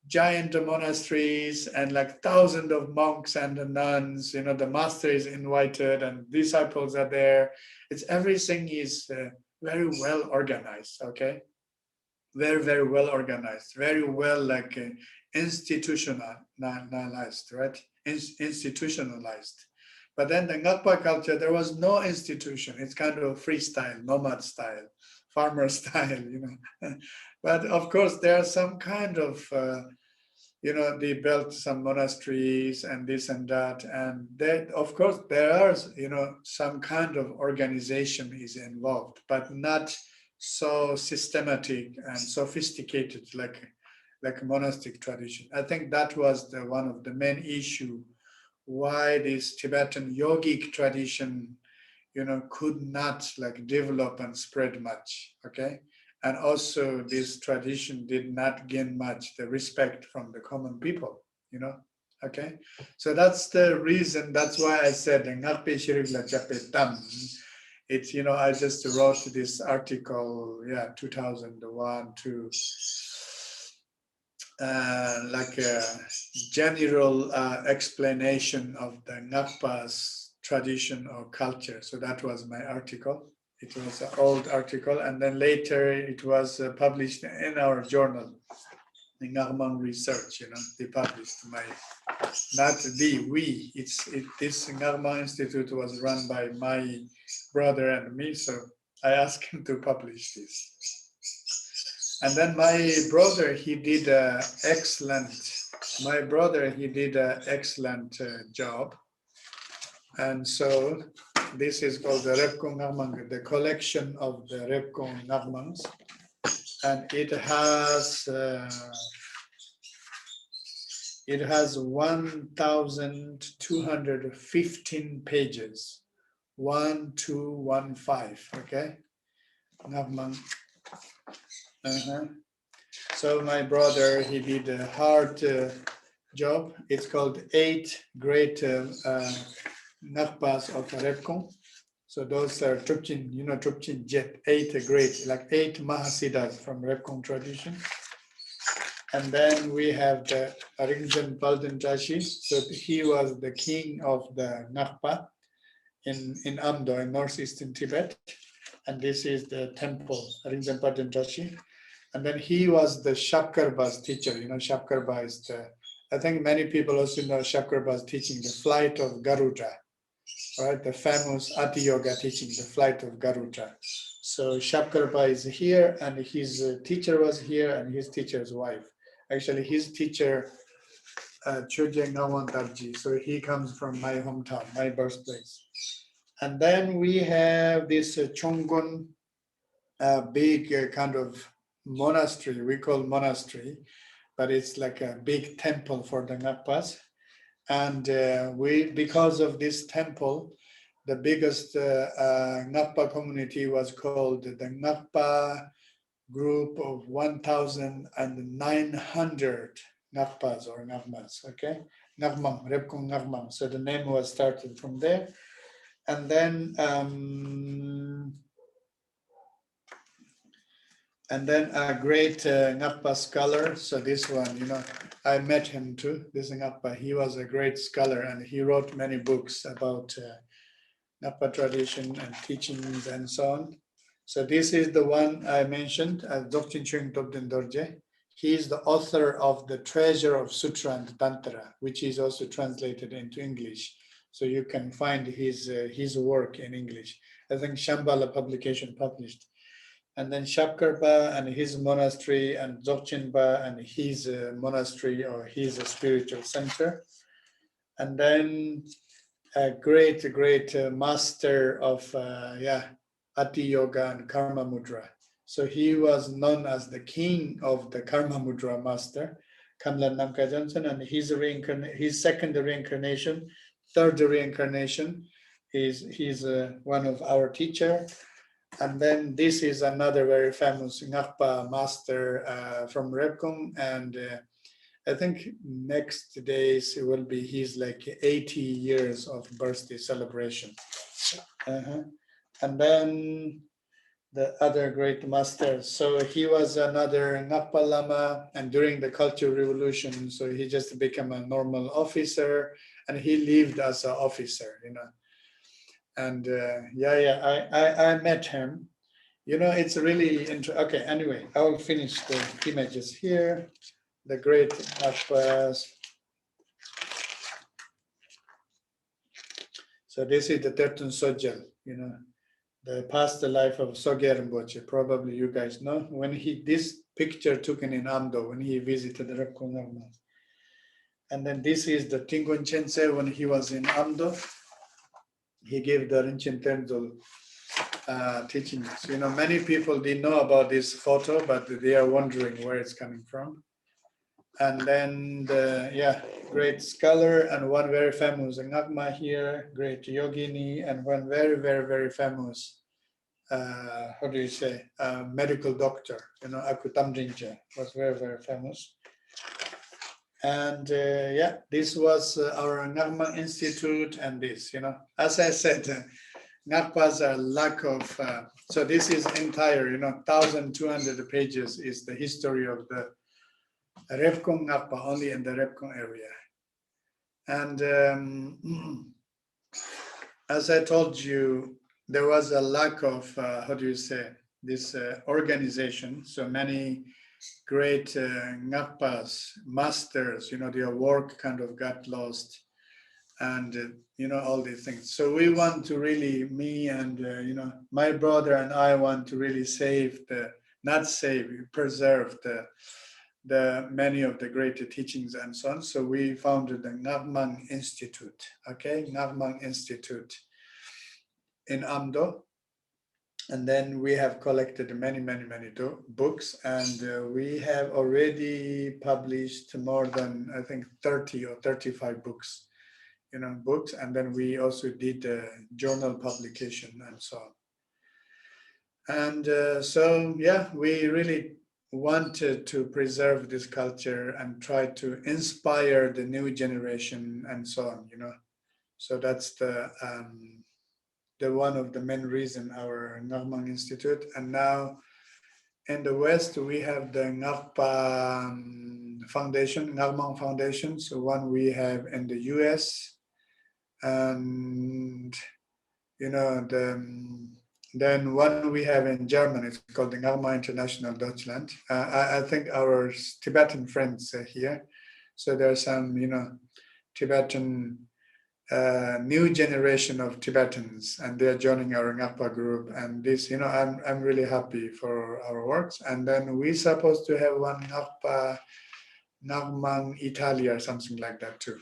giant monasteries, and like thousands of monks and the nuns, the master is invited and disciples are there. Everything is very well organized, okay? Very, very well organized, very well institutionalized, right? Institutionalized. But then the Ngakpa culture, there was no institution. It's kind of freestyle, nomad style, farmer style, But of course, there are some kind of, they built some monasteries and this and that. And of course, there are, some kind of organization is involved, but not so systematic and sophisticated like monastic tradition. I think that was one of the main issue why this Tibetan yogic tradition, could not develop and spread much. Okay, and also this tradition did not gain much the respect from the common people. Okay, so that's the reason. That's why I said Ngakpe Shirigla Japetam. It's, I just wrote this article, 2001 to like a general explanation of the Ngakpa's tradition or culture. So that was my article. It was an old article, and then later it was published in our journal, the Ngakmang Research. They published this Ngakmang Institute was run by my brother and me, so I asked him to publish this. And then my brother, he did an excellent job. And so this is called the Rebkong Ngakmang, the collection of the Rebkong Ngakmangs. And it has 1,215 pages, 1215, okay? Ngakmang. So my brother, he did a hard job. It's called 8 Great Ngakpas of Rebkong. So those are Trupchin, Trupchin Jet, 8 great, like 8 Mahasiddhas from Rebkong tradition. And then we have the Rinchen Topdendorje. So he was the king of the Ngakpa in Amdo, in North Eastern Tibet. And this is the temple, Rinchen Topdendorje. And then he was the Shapkarba's teacher. Shapkarba is I think many people also know Shapkarba's teaching, the flight of Garuda, right? The famous Ati Yoga teaching, the flight of Garuda. So Shapkarba is here, and his teacher was here, and his teacher's wife. Actually, his teacher, Chönyid Ngawang Gyaltsen. So he comes from my hometown, my birthplace. And then we have this Chonggon, big kind of monastery, we call monastery, but it's like a big temple for the Ngakpas. And because of this temple, the biggest Ngakpa community was called the Ngakpa group of 1,900 Ngakpas or Ngakmas, okay? Ngakmang, Rebkong Ngakmang. So the name was started from there. And then a great Ngakpa scholar. So this one, you know, I met him too, this Ngakpa. He was a great scholar and he wrote many books about Ngakpa tradition and teachings and so on. So this is the one I mentioned, Chinching Topdendorje. He is the author of The Treasure of Sutra and Tantra, which is also translated into English. So you can find his work in English. I think Shambhala publication published. And then Shapkarpa and his monastery, and Dzogchenpa and his monastery or his spiritual center. And then a great master of Ati Yoga and Karma Mudra. So he was known as the king of the Karma Mudra master, Kamlan Namkha Johnson, and his second reincarnation, third reincarnation, he's one of our teacher. And then this is another very famous Ngakpa master from Rebkong, and I think next days it will be his like 80 years of birthday celebration. And then the other great master. So he was another Ngakpa Lama, and during the Cultural Revolution, so he just became a normal officer, and he lived as an officer, you know. And I met him. You know, it's really interesting. Okay, anyway, I will finish the images here. The great Ngakpas. So this is the Tertun Sojel, you know, the past life of Samye Rinpoche. Probably you guys know when this picture taken in Amdo when he visited the Rebkong. And then this is the Tingun Chense when he was in Amdo. He gave the Rinchen Tendul teachings. You know, many people didn't know about this photo, but they are wondering where it's coming from. And then great scholar and one very famous Ngakma here, great yogini, and one very famous medical doctor, you know, Akutamdrinja was very famous. And this was our Ngakmang Institute, and this, you know, as I said, Ngakpas are lack of, so this is entire, you know, 1,200 pages is the history of the Rebkong Ngakpa, only in the Rebkong area. And as I told you, there was a lack of, this organization. So many great Ngakpas, masters, you know, their work kind of got lost. And, you know, all these things. So we want to really, me and, you know, my brother and I want to really preserve the many of the great teachings and so on. So we founded the Ngakmang Institute, okay? Ngakmang Institute in Amdo. And then we have collected many books, and we have already published more than, I think, 30 or 35 books. You know, books, and then we also did journal publication and so on. And so we really wanted to preserve this culture and try to inspire the new generation and so on, you know. So that's the one of the main reason our Ngakmang Institute. And now in the West we have the Ngakpa Foundation, Ngakmang Foundation. So one we have in the US. And you know, then one we have in Germany, it's called the Nyingma International Deutschland. I think our Tibetan friends are here. So there are some, you know, Tibetan new generation of Tibetans, and they're joining our Ngakpa group. And this, you know, I'm really happy for our works. And then we're supposed to have one Ngakmang Italia or something like that too.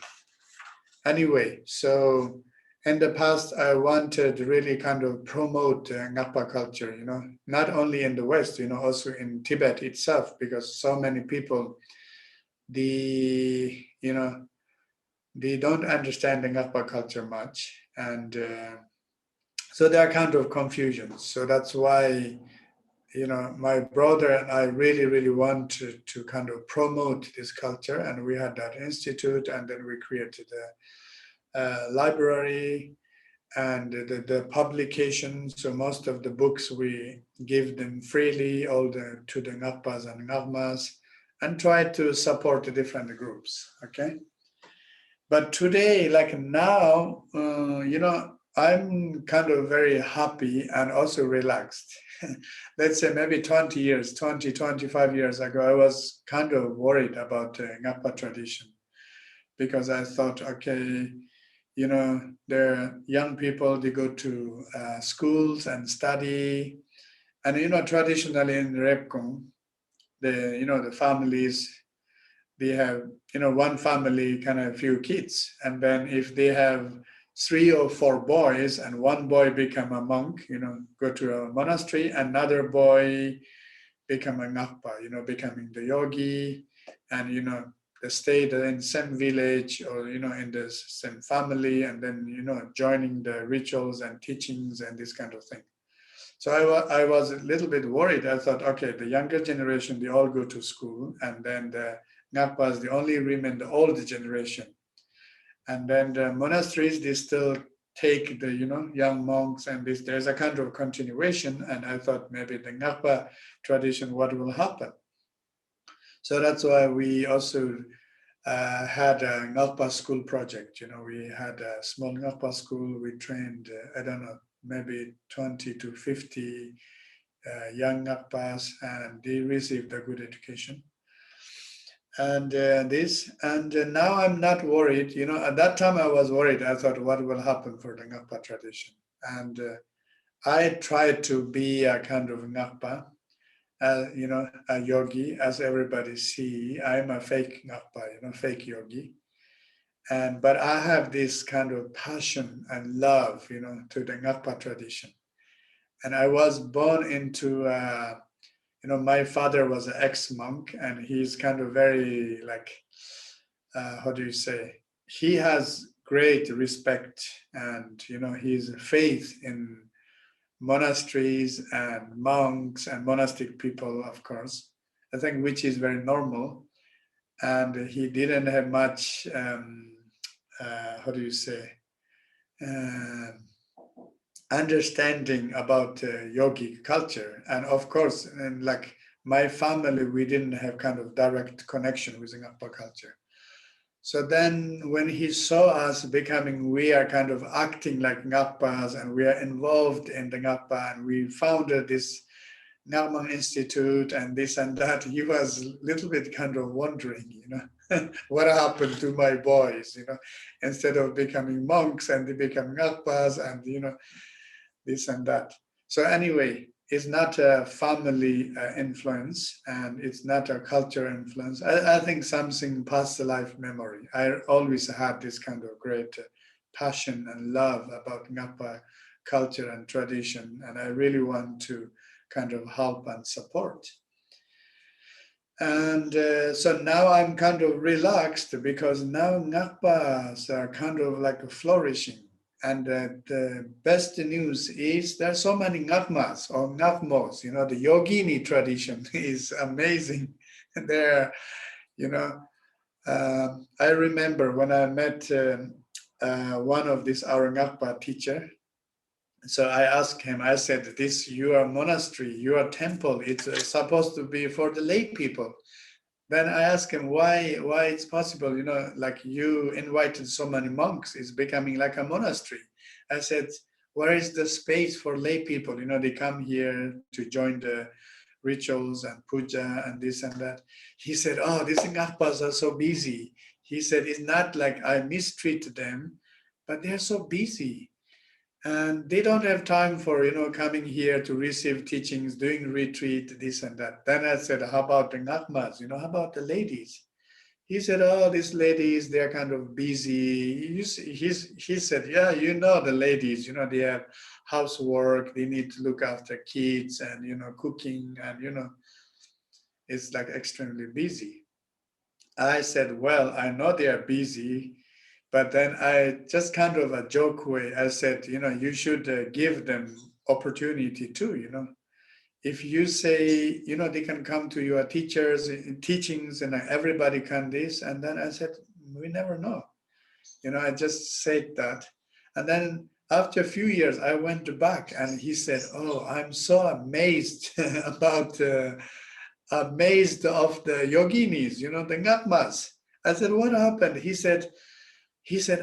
Anyway, so in the past, I wanted to really kind of promote Ngakpa culture, you know, not only in the West, you know, also in Tibet itself, because so many people, they don't understand the Ngakpa culture much. And so there are kind of confusions. So that's why my brother and I really wanted to kind of promote this culture, and we had that institute, and then we created a library and the publications. So most of the books we give them freely, to the Ngakpas and Ngakmas, and try to support the different groups. Okay, but today, like now, I'm kind of very happy and also relaxed. Let's say maybe 25 years ago, I was kind of worried about the Ngakpa tradition, because I thought, okay, the young people, they go to schools and study. And, traditionally in Rebkong, the families, they have, one family, kind of a few kids. And then if they have 3 or 4 boys and one boy become a monk, go to a monastery, another boy become a Ngakpa, becoming the yogi, and, they stay in the same village or, in the same family, and then, joining the rituals and teachings and this kind of thing. So I was a little bit worried. I thought, okay, the younger generation, they all go to school, and then the Ngakpas, they only remain the old generation. And then the monasteries, they still take the, young monks, and there's a kind of continuation. And I thought maybe the Ngakpa tradition, what will happen? So that's why we also had a Ngakpa school project. We had a small Ngakpa school. We trained, I don't know, maybe 20 to 50 young Ngakpas, and they received a good education. And now I'm not worried. At that time I was worried. I thought, what will happen for the Ngakpa tradition? And I tried to be a kind of Ngakpa, a yogi, as everybody see. I'm a fake Ngakpa, fake yogi. But I have this kind of passion and love, to the Ngakpa tradition. And I was born into, my father was an ex-monk, and he's kind of very, like, how do you say? He has great respect, and, his faith in monasteries and monks and monastic people, of course, I think, which is very normal. And he didn't have much, how do you say, understanding about yogic culture. And of course, and like my family, we didn't have kind of direct connection with the Ngakpa culture. So then when he saw us we are kind of acting like Ngakpas, and we are involved in the Ngakpa, and we founded this Ngakmang Institute and this and that, he was a little bit kind of wondering, what happened to my boys, instead of becoming monks, and they become Ngakpas, and, this and that. So anyway, it's not a family influence, and it's not a cultural influence. I think something past life memory. I always had this kind of great passion and love about Ngakpa culture and tradition, and I really want to kind of help and support. And so now I'm kind of relaxed, because now Ngakpas are kind of like flourishing. And the best news is there's so many Ngakmas or Ngakmos, the Yogini tradition is amazing. There, I remember when I met one of these our Ngakpa teacher. So I asked him, I said, your monastery, your temple, it's supposed to be for the lay people. Then I asked him why it's possible, like you invited so many monks, it's becoming like a monastery. I said, where is the space for lay people? They come here to join the rituals and puja and this and that. He said, oh, these Ngakpas are so busy. He said, it's not like I mistreat them, but they're so busy. And they don't have time for, coming here to receive teachings, doing retreat, this and that. Then I said, how about the Ngakmas? How about the ladies? He said, oh, these ladies, they're kind of busy. He said, yeah, the ladies, they have housework, they need to look after kids and, cooking and, it's like extremely busy. I said, well, I know they are busy, but then I just kind of a joke way, I said, you should give them opportunity too, if you say, they can come to your teachers, teachings, and everybody can this. And then I said, we never know. I just said that. And then after a few years, I went back and he said, oh, I'm so amazed amazed of the yoginis, the ngakmas. I said, what happened? He said,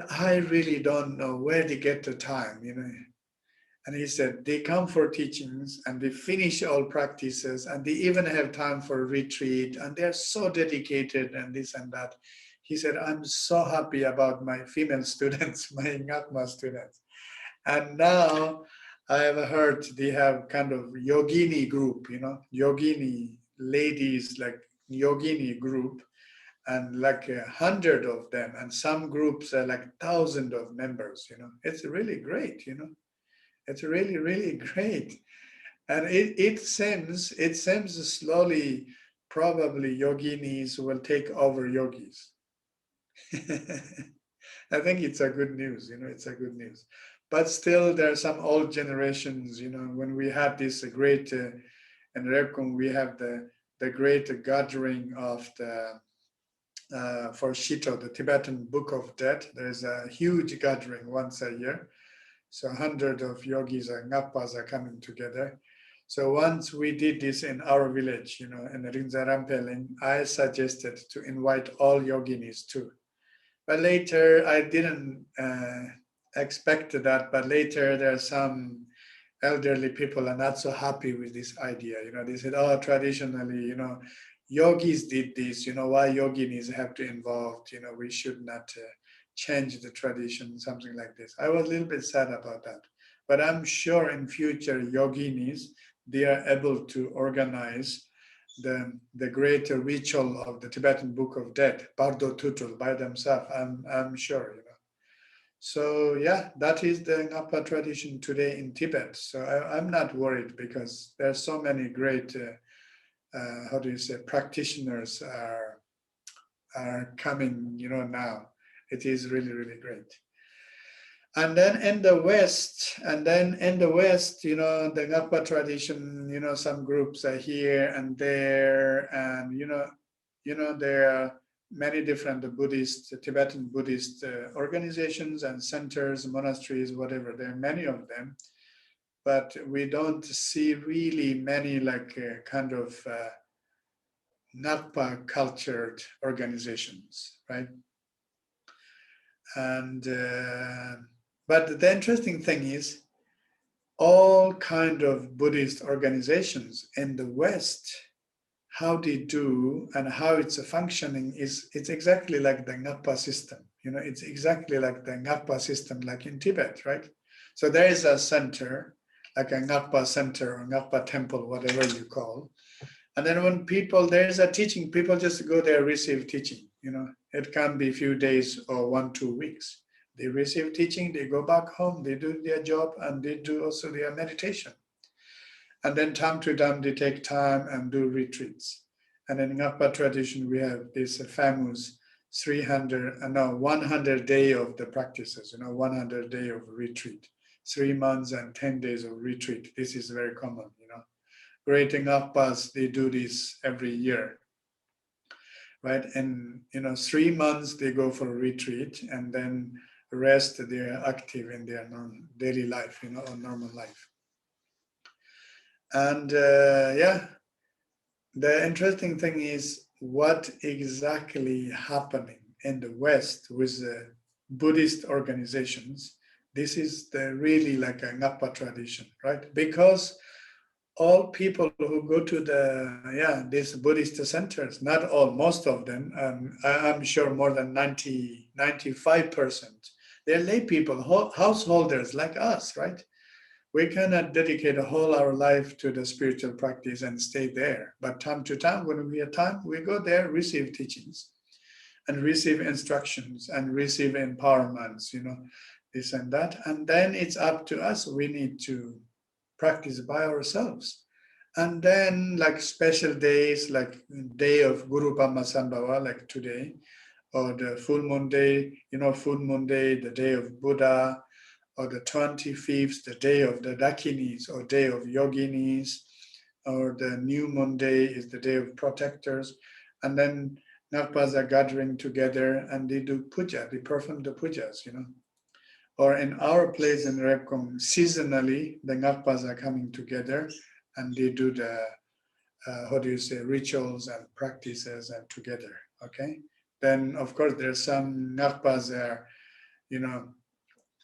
I really don't know where they get the time, And he said, they come for teachings and they finish all practices and they even have time for retreat and they're so dedicated and this and that. He said, I'm so happy about my female students, my ngakma students. And now I have heard they have kind of yogini group, yogini ladies, like yogini group, and like 100 of them. And some groups are like 1,000 of members, It's really great, It's really, really great. And it seems slowly, probably yoginis will take over yogis. I think it's a good news, it's a good news. But still, there are some old generations, when we had this great, in Rebkong, we have the great gathering of the, for Shito, the Tibetan Book of Dead. There's a huge gathering once a year. So 100 of yogis and ngakpas are coming together. So once we did this in our village, in Rinzarampeleng, I suggested to invite all yoginis too. But later, I didn't expect that, but later there are some elderly people are not so happy with this idea. They said, oh, traditionally, yogis did this, why yoginis have to involve, we should not change the tradition, something like this. I was a little bit sad about that. But I'm sure in future yoginis, they are able to organize the great ritual of the Tibetan Book of Dead, Bardo Tutul, by themselves. I'm sure, So yeah, that is the Ngapa tradition today in Tibet. So I'm not worried because there's so many great, practitioners are coming, now. It is really, really great. And then in the West, the Ngakpa tradition, some groups are here and there, and there are many different Tibetan Buddhist organizations and centers, monasteries, whatever. There are many of them, but we don't see really many kind of Ngakpa cultured organizations, right? And but the interesting thing is, all kind of Buddhist organizations in the West, how they do and how it's functioning it's exactly like the Ngakpa system. It's exactly like the Ngakpa system, like in Tibet, right? So there is a center, like a Ngakpa center or Ngakpa temple, whatever you call. And then when there's a teaching, people just go there, receive teaching. It can be a few days or 1-2 weeks. They receive teaching, they go back home, they do their job, and they do also their meditation. And then time to time, they take time and do retreats. And in Ngakpa tradition, we have this famous 100 day of the practices, 100 day of retreat, 3 months and 10 days of retreat. This is very common, Great Ngakpas, they do this every year, right? And 3 months they go for a retreat, and then the rest they are active in their daily life, or normal life. And the interesting thing is what exactly happening in the West with the Buddhist organizations. This is really like a Ngakpa tradition, right? Because all people who go to these Buddhist centers, not all, most of them, I'm sure more than 95%, they're lay people, householders like us, right? We cannot dedicate our life to the spiritual practice and stay there. But time to time, when we have time, we go there, receive teachings and receive instructions and receive empowerments, this and that. And then it's up to us. We need to practice by ourselves. And then like special days, like day of Guru Padmasambhava, like today, or the full moon day, the day of Buddha, or the 25th, the day of the Dakinis, or day of Yoginis, or the new moon day is the day of protectors. And then Ngakpas are gathering together and they do puja, they perform the pujas, you know. Or in our place in Rebkong, seasonally, the Ngakpas are coming together and they do the, rituals and practices and together, okay? Then, of course, there's some Ngakpas are, you know,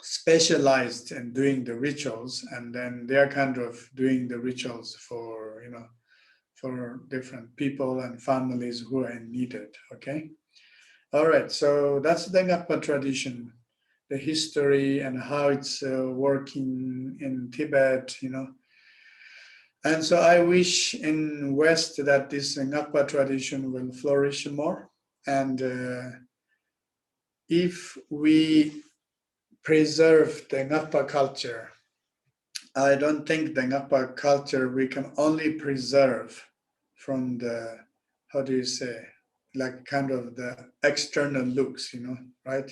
specialized in doing the rituals, and then they are kind of doing the rituals for, you know, for different people and families who are needed, okay? All right, so that's the Ngakpa tradition, the history and how it's working in Tibet, you know. And so I wish in West that this Ngakpa tradition will flourish more. And if we preserve the Ngakpa culture, I don't think the Ngakpa culture we can only preserve from the, how do you say, like kind of the external looks, you know, right?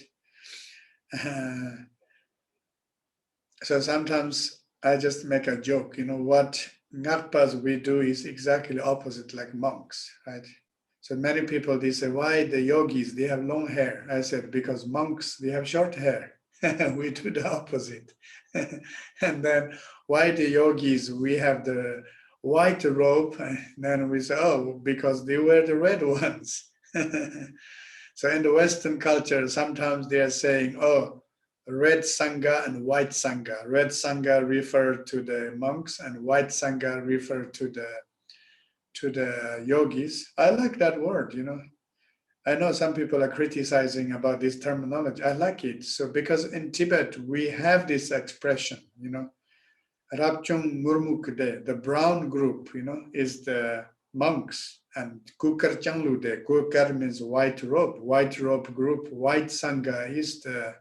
So sometimes I just make a joke, you know, what Ngakpas we do is exactly opposite like monks, right? So many people, they say, why the yogis, they have long hair? I said, because monks, they have short hair. We do the opposite. And then why the yogis, we have the white robe? And then we say, oh, because they wear the red ones. So in the Western culture, sometimes they are saying, oh, red sangha and white sangha. Red sangha refer to the monks and white sangha refer to the yogis. I like that word, you know. I know some people are criticizing about this terminology. I like it. So because in Tibet, we have this expression, you know, Rabchung Murmukde, the brown group, you know, is the monks, and Kukar Changlude, Kukar means white robe group, white sangha is the,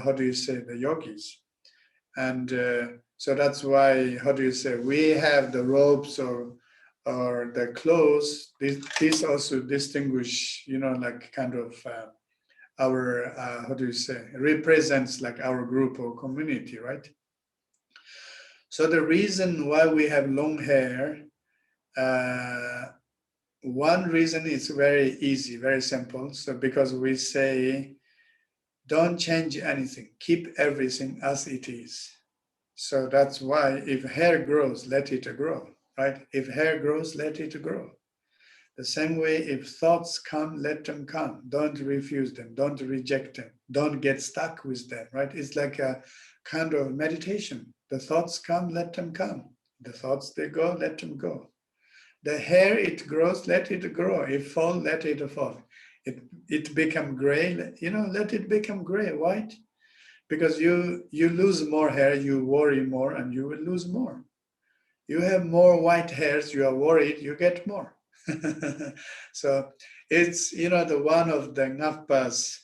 how do you say, the yogis. And so that's why, how do you say, we have the robes or the clothes. This also distinguish, you know, like kind of our, how do you say, represents like our group or community, right? So the reason why we have long hair, one reason is very easy, very simple. So because we say, don't change anything, keep everything as it is. So that's why if hair grows, let it grow, right? If hair grows, let it grow. The same way, if thoughts come, let them come. Don't refuse them, don't reject them, don't get stuck with them, right? It's like a kind of meditation. The thoughts come, let them come. The thoughts, they go, let them go. The hair, it grows, let it grow. It fall, let it fall. It become gray, you know, let it become gray, white. Because you lose more hair, you worry more, and you will lose more. You have more white hairs, you are worried, you get more. So it's, you know, the one of the Ngakpas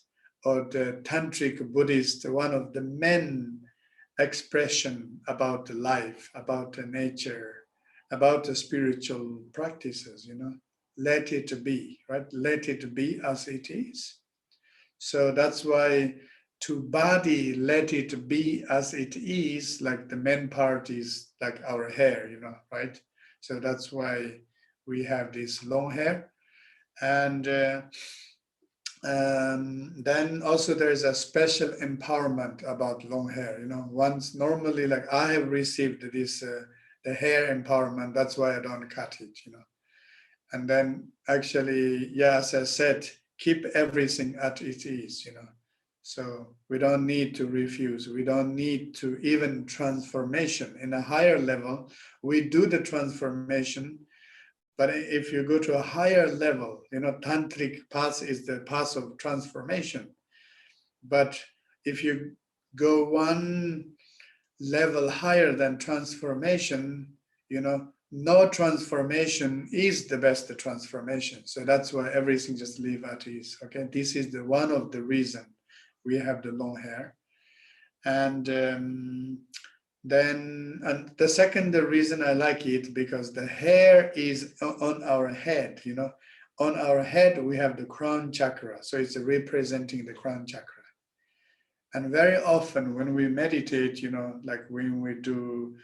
or the Tantric Buddhist, one of the main expression about life, about the nature, about the spiritual practices, you know. Let it be, right? Let it be as it is. So that's why to body, let it be as it is, like the main part is like our hair, you know, right? So that's why we have this long hair. And then also there's a special empowerment about long hair, you know. Once normally, like I have received this, the hair empowerment, that's why I don't cut it, you know. And then actually, yeah, as I said, keep everything as it is, you know. So we don't need to refuse. We don't need to even transformation. In a higher level, we do the transformation. But if you go to a higher level, you know, tantric path is the path of transformation. But if you go one level higher than transformation, you know, no transformation is the best transformation. So that's why everything just leave at ease. Okay, this is the one of the reason we have the long hair. And then the second reason I like it, because the hair is on our head, you know. On our head we have the crown chakra, so it's representing the crown chakra. And very often when we meditate, you know, like when we do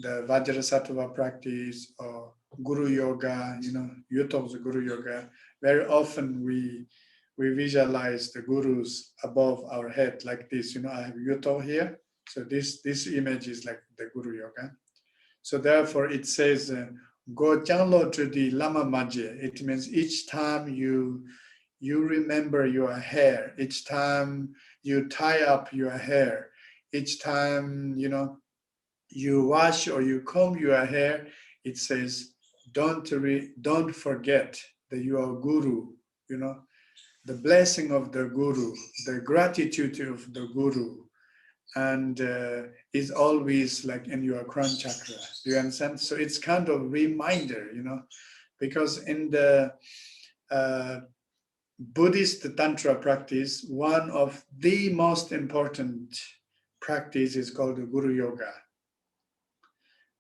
the Vajrasattva practice or Guru Yoga, Yuthok's Guru Yoga, very often we visualize the gurus above our head like this. I have Yuthok here. So this image is like the Guru Yoga. So therefore it says, go Janglo to the Lama Maje. It means each time you remember your hair, each time you tie up your hair, each time, you wash or you comb your hair, it says, don't forget that you are Guru, the blessing of the Guru, the gratitude of the Guru, and is always like in your crown chakra. Do you understand? So it's kind of reminder, because in the Buddhist Tantra practice, one of the most important practice is called the Guru Yoga.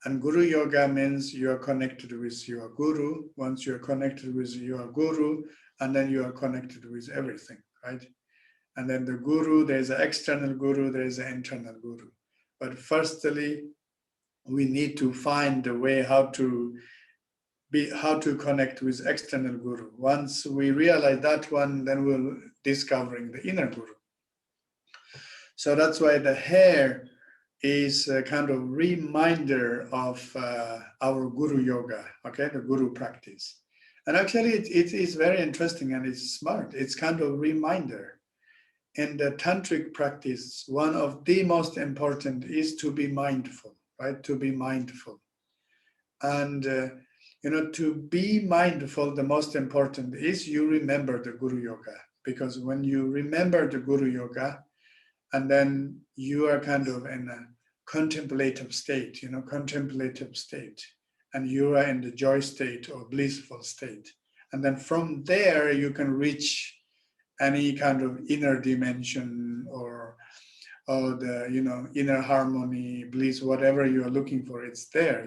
And Guru Yoga means you are connected with your Guru. Once you are connected with your Guru, and then you are connected with everything, right? And then the Guru, there's an external Guru, there's an internal Guru. But firstly, we need to find a way how to connect with external Guru. Once we realize that one, then we'll discovering the inner Guru. So that's why the hair is a kind of reminder of our Guru Yoga, okay, the Guru practice. And actually it is very interesting and it's smart. It's kind of reminder. In the Tantric practice, one of the most important is to be mindful, right? To be mindful. And, to be mindful, the most important is you remember the Guru Yoga. Because when you remember the Guru Yoga, and then you are kind of in a contemplative state, and you are in the joy state or blissful state. And then from there, you can reach any kind of inner dimension or the, inner harmony, bliss, whatever you are looking for, it's there,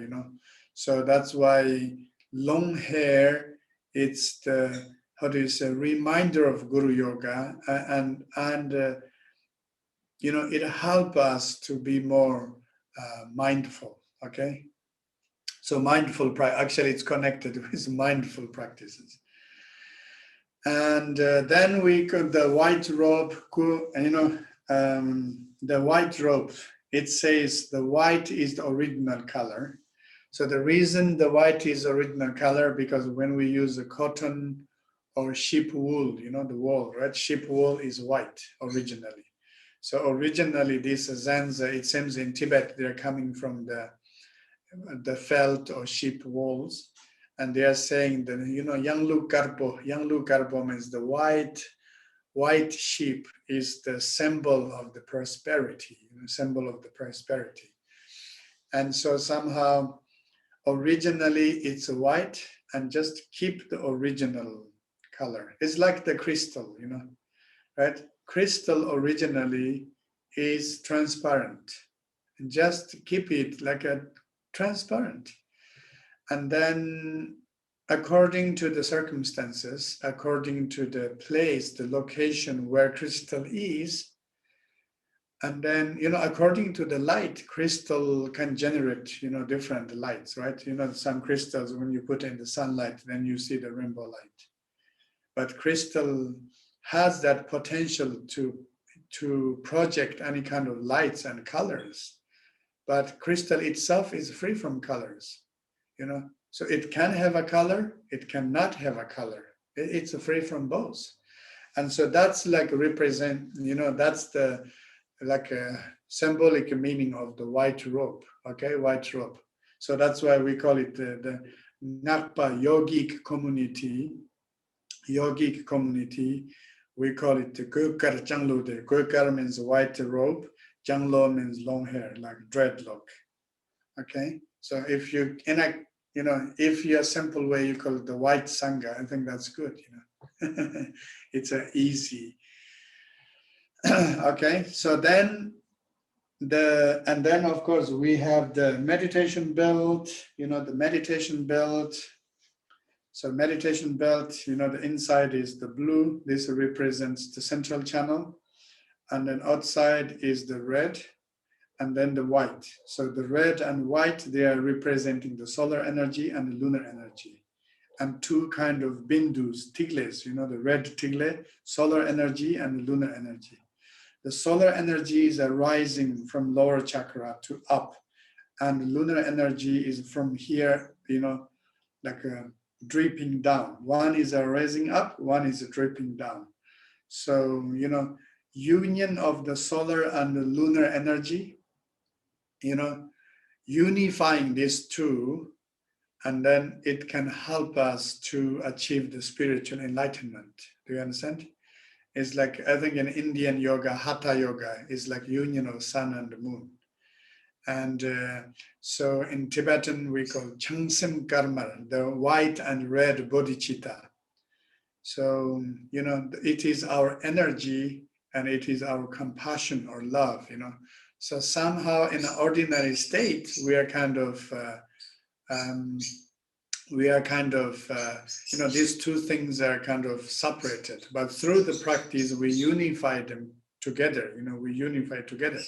So that's why long hair, it's the, reminder of Guru Yoga, and it helps us to be more mindful, okay? So actually it's connected with mindful practices. And then the white robe, the white robe, it says the white is the original color. So the reason the white is original color, because when we use the cotton or sheep wool, the wool, right? Sheep wool is white originally. So originally this zanza, it seems in Tibet, they're coming from the felt or sheep wools. And they are saying that, Yanglu Karpo means the white sheep is the symbol of the prosperity, symbol of the prosperity. And so somehow, originally it's white, and just keep the original color. It's like the crystal, right? Crystal originally is transparent. And just keep it like a transparent. And then according to the circumstances, according to the place, the location where crystal is, and then, according to the light, crystal can generate, different lights, right? Some crystals, when you put in the sunlight, then you see the rainbow light. But crystal has that potential to project any kind of lights and colors. But crystal itself is free from colors, So it can have a color, it cannot have a color. It's free from both. And so that's like that's the like a symbolic meaning of the white robe, okay, white robe. So that's why we call it the Ngakpa yogic community. Yogic community, we call it the Gökar Janglo. The Gökar means white robe, Janglo means long hair, like dreadlock. Okay, so if you if you're a simple way, you call it the white sangha, I think that's good, It's a easy. Okay, so then of course we have the meditation belt, the meditation belt. So meditation belt, the inside is the blue. This represents the central channel. And then outside is the red. and then the white. So the red and white, they are representing the solar energy and the lunar energy. And two kind of bindus, tigles, the red tigle, solar energy and the lunar energy. The solar energy is arising from lower chakra to up, and the lunar energy is from here, like dripping down. One is rising up, one is dripping down. So, union of the solar and the lunar energy, unifying these two, and then it can help us to achieve the spiritual enlightenment. Do you understand? It's like, I think in Indian yoga, Hatha yoga is like union of sun and the moon. And so in Tibetan, we call Changsim Karma, the white and red bodhicitta. So, it is our energy and it is our compassion or love, So somehow in an ordinary state, we are kind of, these two things are kind of separated, but through the practice, we unify them together, we unify together.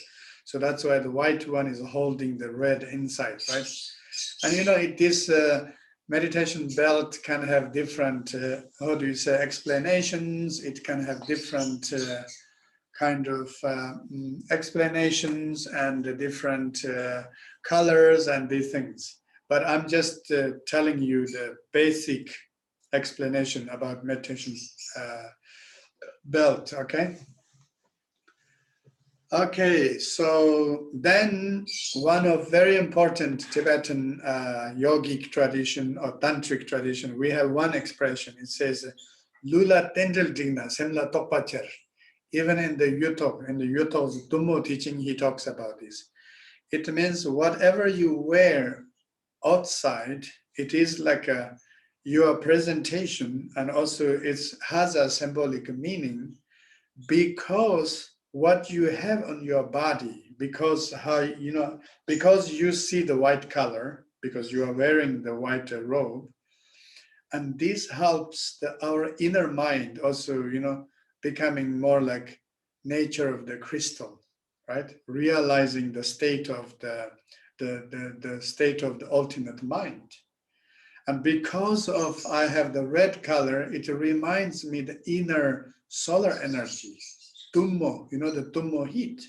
So that's why the white one is holding the red inside, right? And this meditation belt can have different, explanations. It can have different kind of explanations and different colors and these things. But I'm just telling you the basic explanation about meditation belt, okay? Okay, so then one of very important Tibetan yogic tradition or tantric tradition, we have one expression. It says, Lula tendel digna, semla tokpacher. Even in the Yuthok's Tummo teaching, he talks about this. It means whatever you wear outside, it is like your presentation, and also it has a symbolic meaning because what you have on your body, because because you see the white color, because you are wearing the white robe, and this helps our inner mind also, becoming more like nature of the crystal, right? Realizing the state of the state of the ultimate mind. And because of I have the red color, it reminds me the inner solar energy, Tummo, the Tummo heat.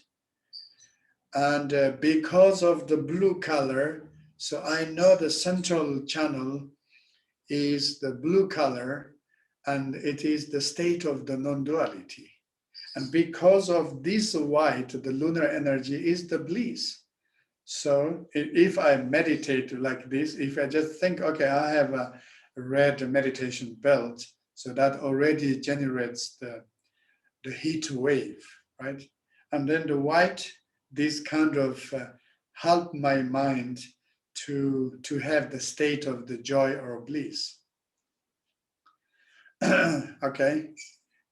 And because of the blue color, so I know the central channel is the blue color, and it is the state of the non-duality. And because of this white, the lunar energy is the bliss. So if I meditate like this, if I just think, okay, I have a red meditation belt, so that already generates the heat wave, right? And then the white, this kind of help my mind to have the state of the joy or bliss. Okay.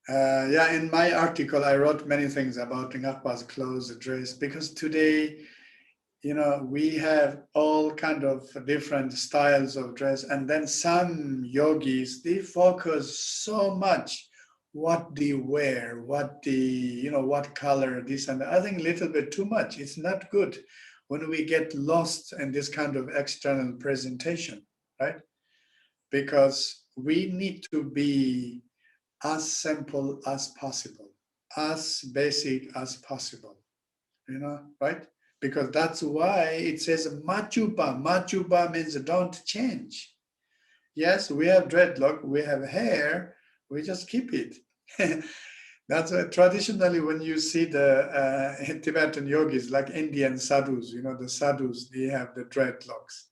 In my article, I wrote many things about Ngakpa's clothes, dress, because today, we have all kind of different styles of dress, and then some yogis, they focus so much what they wear, what color, this and that. I think a little bit too much. It's not good when we get lost in this kind of external presentation, right? Because we need to be as simple as possible, as basic as possible, right? Because that's why it says machupa. Machupa means don't change. Yes, we have dreadlock, we have hair, we just keep it. That's why traditionally when you see the Tibetan yogis, like Indian sadhus, the sadhus, they have the dreadlocks.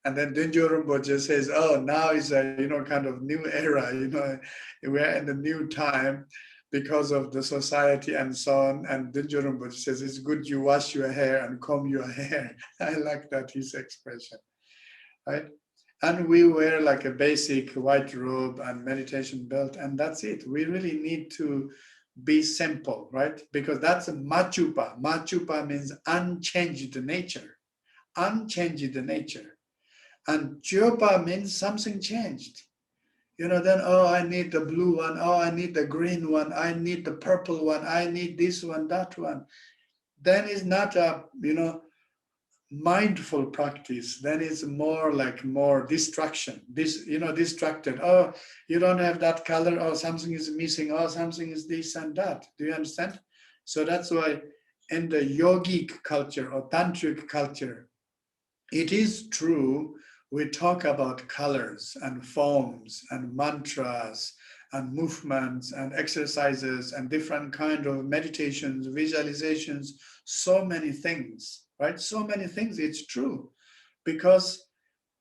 And then Dudjom Tersar says, oh, now is a kind of new era, we're in the new time because of the society and so on. And Dudjom Tersar says, it's good you wash your hair and comb your hair. I like that, his expression, right? And we wear like a basic white robe and meditation belt, and that's it. We really need to be simple, right? Because that's a machupa. Machupa means unchanged nature, unchanged nature. And chopa means something changed. Then, oh, I need the blue one. Oh, I need the green one. I need the purple one. I need this one, that one. then it's not a, mindful practice. Then it's more like more distraction. Distracted. Oh, you don't have that color. Oh, something is missing. Oh, something is this and that. Do you understand? So that's why in the yogic culture or tantric culture, it is true we talk about colors and forms and mantras and movements and exercises and different kind of meditations, visualizations, so many things, right? So many things, it's true. Because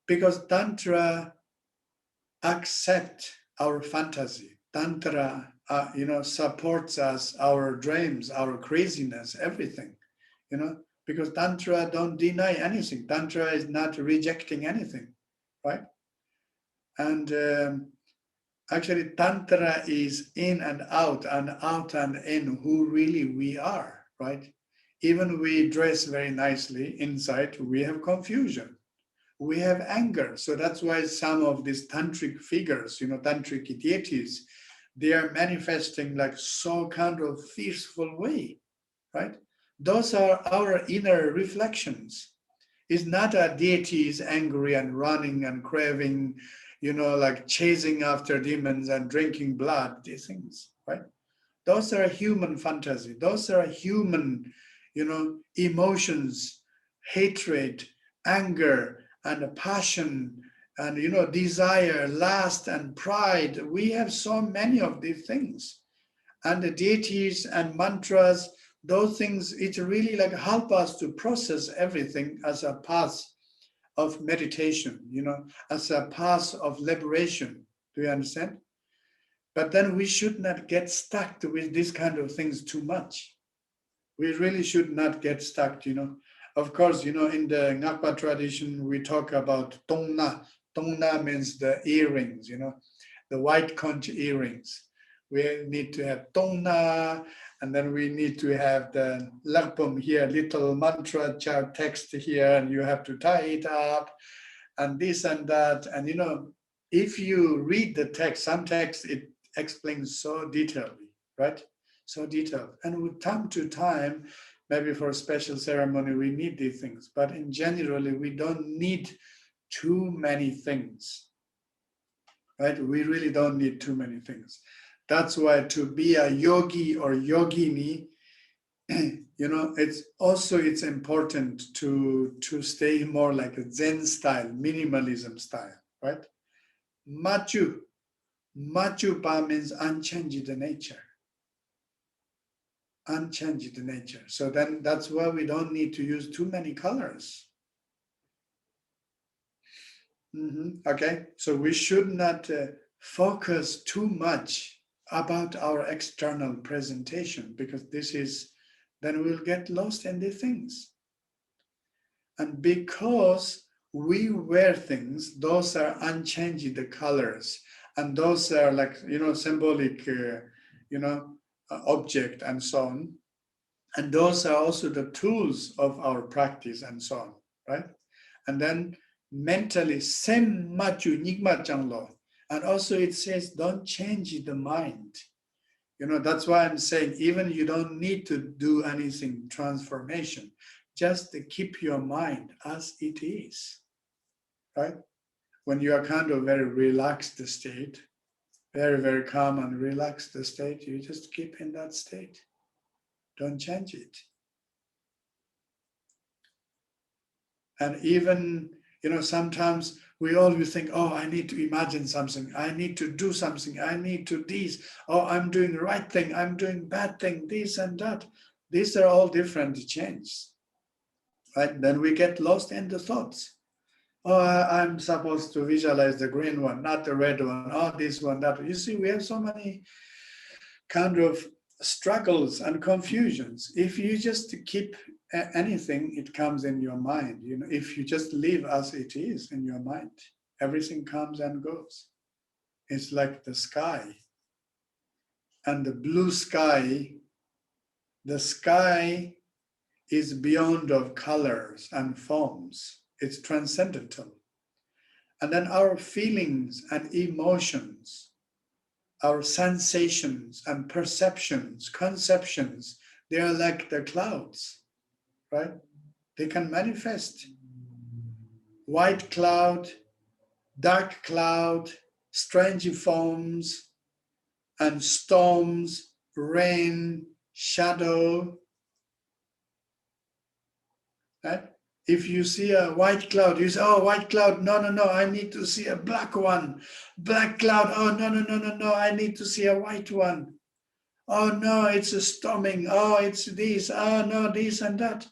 Tantra accepts our fantasy. Tantra, supports us, our dreams, our craziness, everything, because Tantra don't deny anything. Tantra is not rejecting anything, right? And actually, Tantra is in and out and in who really we are, right? Even we dress very nicely inside, we have confusion. We have anger. So that's why some of these tantric figures, tantric deities, they are manifesting like so kind of fearful way, right? Those are our inner reflections. It's not a deity is angry and running and craving, like chasing after demons and drinking blood, these things, right? Those are human fantasy. Those are human, emotions, hatred, anger, and passion, and, desire, lust, and pride. We have so many of these things. And the deities and mantras, those things, it really like help us to process everything as a path of meditation, as a path of liberation. Do you understand? But then we should not get stuck with these kind of things too much. We really should not get stuck, Of course, in the Ngakpa tradition, we talk about tongna. Tongna means the earrings, the white conch earrings. We need to have tongna, and then we need to have the lagpum here, little mantra chart text here, and you have to tie it up, and this and that. And if you read the text, some text, it explains so detailedly, right? So detailed. And with time to time, maybe for a special ceremony, we need these things. But in generally, we don't need too many things, right? We really don't need too many things. That's why to be a yogi or yogini, it's important to stay more like a Zen style, minimalism style, right? Machu Pa means unchanged nature. Unchanged nature. So then that's why we don't need to use too many colors. Okay, so we should not focus too much about our external presentation, because then we'll get lost in the things. And because we wear things, those are unchanged colors, and those are like, symbolic, object and so on. And those are also the tools of our practice and so on, right? And then mentally, sem machu Nyingma Changlo. And also it says, don't change the mind. That's why I'm saying, even you don't need to do anything transformation. Just keep your mind as it is, right? When you are kind of very relaxed state, very, very calm and relaxed state, you just keep in that state. Don't change it. And even, sometimes we always think, oh, I need to imagine something. I need to do something. I need to this. Oh, I'm doing the right thing. I'm doing bad thing, this and that. These are all different changes, right? Then we get lost in the thoughts. Oh, I'm supposed to visualize the green one, not the red one. Oh, this one, that one. You see, we have so many kind of struggles and confusions. If you just keep anything, it comes in your mind. If you just live as it is in your mind, everything comes and goes. It's like the sky. And the blue sky, the sky is beyond of colors and forms. It's transcendental. And then our feelings and emotions, our sensations and perceptions, conceptions, they are like the clouds. right? They can manifest. White cloud, dark cloud, strange forms, and storms, rain, shadow, right? If you see a white cloud, you say, oh, white cloud, no, no, no, I need to see a black one. Black cloud, oh, no, no, no, no, no, I need to see a white one. Oh, no, it's a storming. Oh, it's this. Oh, no, this and that.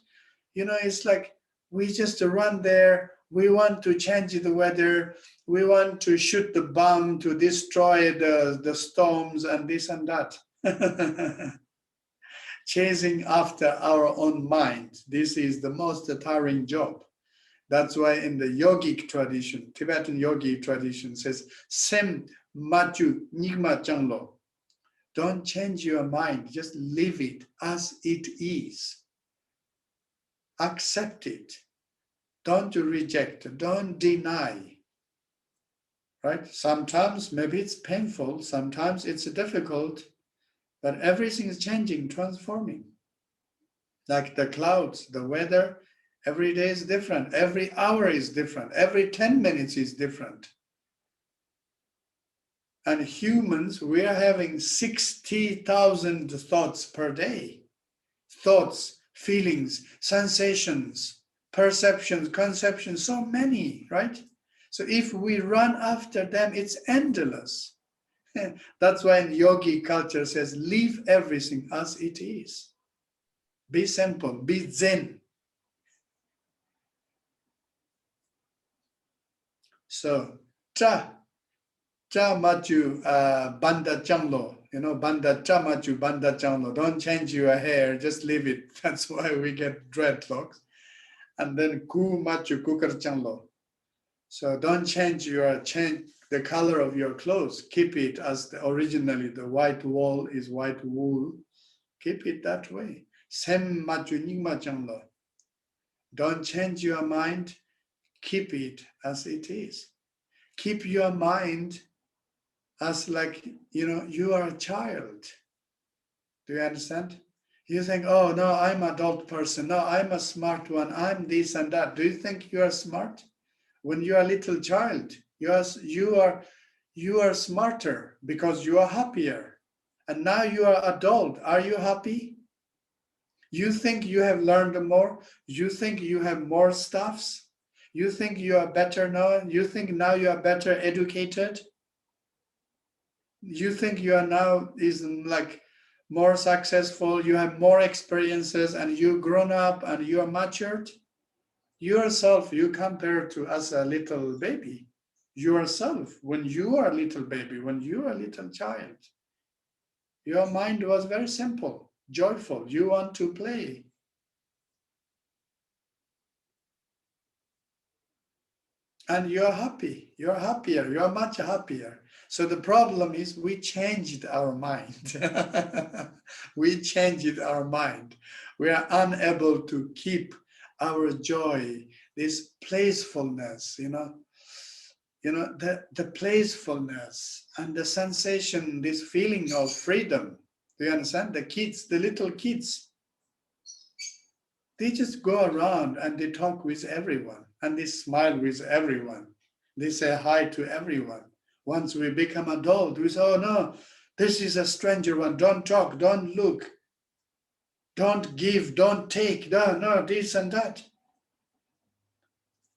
You know, it's like we just run there. We want to change the weather. We want to shoot the bomb to destroy the storms and this and that. Chasing after our own mind. This is the most tiring job. That's why in the yogic tradition, Tibetan yogic tradition says, Sem maju Nyingma Changlo. Don't change your mind, just leave it as it is. Accept it. Don't reject, don't deny. Right? Sometimes maybe it's painful, sometimes it's difficult, but everything is changing, transforming. Like the clouds, the weather, every day is different, every hour is different, every 10 minutes is different. And humans, we are having 60,000 thoughts per day. Thoughts, feelings, sensations, perceptions, conceptions, so many, right? So if we run after them, it's endless. That's why in yogi culture says, leave everything as it is. Be simple, be zen. So, cha maju banda changlo, banda cha maju banda changlo. Don't change your hair, just leave it. That's why we get dreadlocks. And then ku maju kukar changlo. So don't change the color of your clothes. Keep it as originally the white wool is white wool. Keep it that way. Sem maju Nyingma changlo. Don't change your mind. Keep it as it is. Keep your mind as like, you are a child. Do you understand? You think, oh, no, I'm an adult person. No, I'm a smart one. I'm this and that. Do you think you are smart? When you are a little child, you are smarter because you are happier. And now you are adult. Are you happy? You think you have learned more? You think you have more stuffs? You think you are better now? You think now you are better educated? You think you are now like more successful, you have more experiences, and you grown up and you are matured? Yourself, you compare to as a little baby. Yourself, when you are a little baby, when you are a little child, your mind was very simple, joyful. You want to play. And you're happy, you're happier, you're much happier. So the problem is we changed our mind. We changed our mind. We are unable to keep our joy, this playfulness, the playfulness and the sensation, this feeling of freedom. Do you understand? The kids, the little kids, they just go around and they talk with everyone and they smile with everyone. They say hi to everyone. Once we become adult, we say, oh no, this is a stranger one. Don't talk, don't look, don't give, don't take, no, this and that.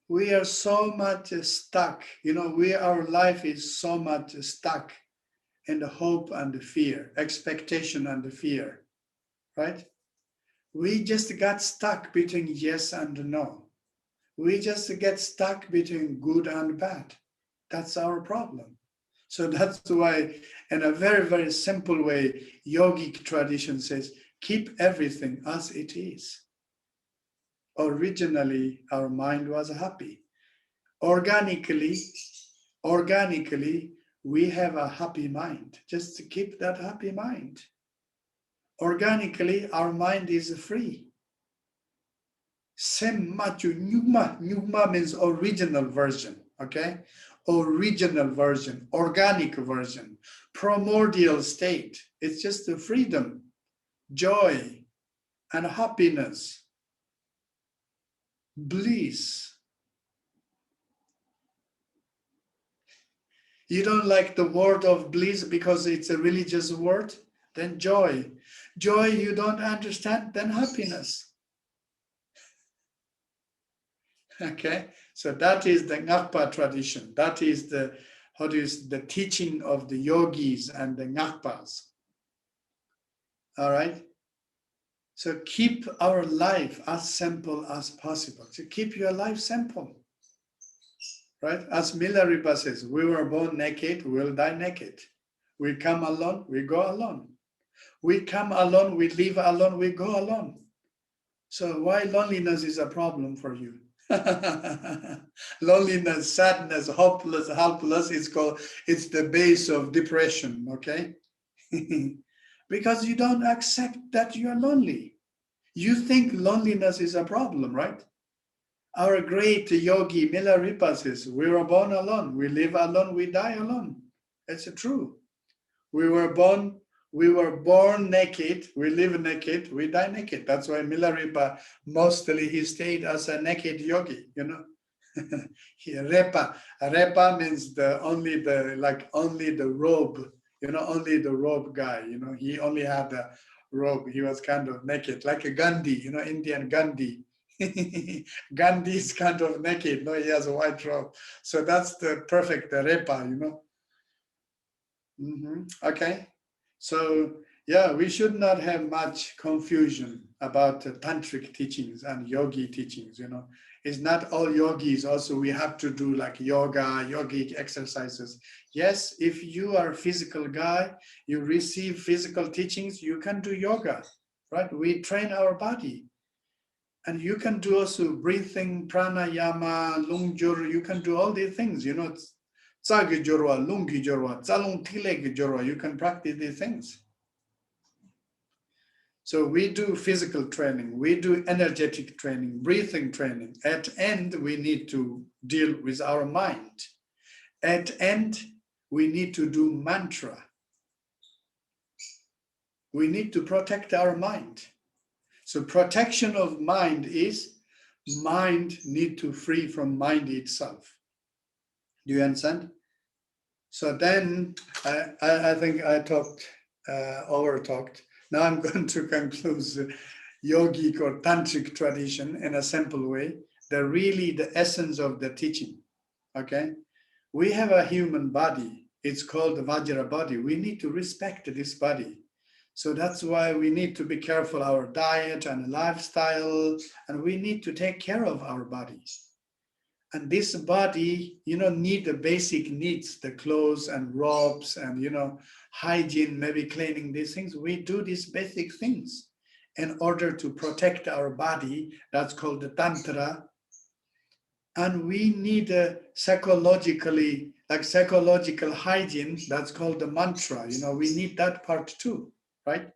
We are so much stuck. Our life is so much stuck in the hope and the fear, expectation and the fear, right? We just got stuck between yes and no. We just get stuck between good and bad. That's our problem. So that's why, in a very, very simple way, yogic tradition says, keep everything as it is. Originally, our mind was happy. Organically, we have a happy mind. Just to keep that happy mind. Organically, our mind is free. Sem maju Nyingma. Nyingma means original version, okay? Original version, organic version, primordial state. It's just the freedom, joy, and happiness. bliss. You don't like the word of bliss because it's a religious word? Then joy. Joy you don't understand? Then happiness. Okay, so that is the Ngakpa tradition. That is the, the teaching of the yogis and the Ngakpas. All right. So keep our life as simple as possible. So keep your life simple. Right? As Mila Ripa says, we were born naked, we will die naked. We come alone, we go alone. We come alone, we live alone, we go alone. So why loneliness is a problem for you? Loneliness, sadness, hopeless, helpless, it's the base of depression, okay? Because you don't accept that you're lonely. You think loneliness is a problem, right? Our great yogi Milarepa says, we were born alone, we live alone, we die alone. It's true. We were born naked, we live naked, we die naked. That's why Milarepa, mostly he stayed as a naked yogi, you know. Repa means only the robe, you know, only the robe guy, you know, he only had the robe, he was kind of naked, like a Gandhi, you know, Indian Gandhi. Gandhi is kind of naked, no, he has a white robe. So that's the perfect repa, you know. Okay, so yeah, we should not have much confusion about tantric teachings and yogi teachings, you know. It's not all yogis, also we have to do like yoga, yogic exercises. Yes, if you are a physical guy, you receive physical teachings, you can do yoga, right? We train our body. And you can do also breathing, pranayama, lungjur, you can do all these things, you know, tsagi jorwa, lungi jorwa, tsalung tileg jorwa, you can practice these things. So we do physical training, we do energetic training, breathing training. At end, we need to deal with our mind. At end, we need to do mantra. We need to protect our mind. So protection of mind is mind need to free from mind itself. Do you understand? So then I think I talked, over talked. Now I'm going to conclude yogic or tantric tradition in a simple way. The essence of the teaching, okay? We have a human body. It's called the Vajra body. We need to respect this body. So that's why we need to be careful our diet and lifestyle, and we need to take care of our bodies. And this body, you know, need the basic needs, the clothes and robes and, you know, hygiene, maybe cleaning these things. We do these basic things in order to protect our body. That's called the tantra. And we need a psychological hygiene. That's called the mantra. You know, we need that part too. Right?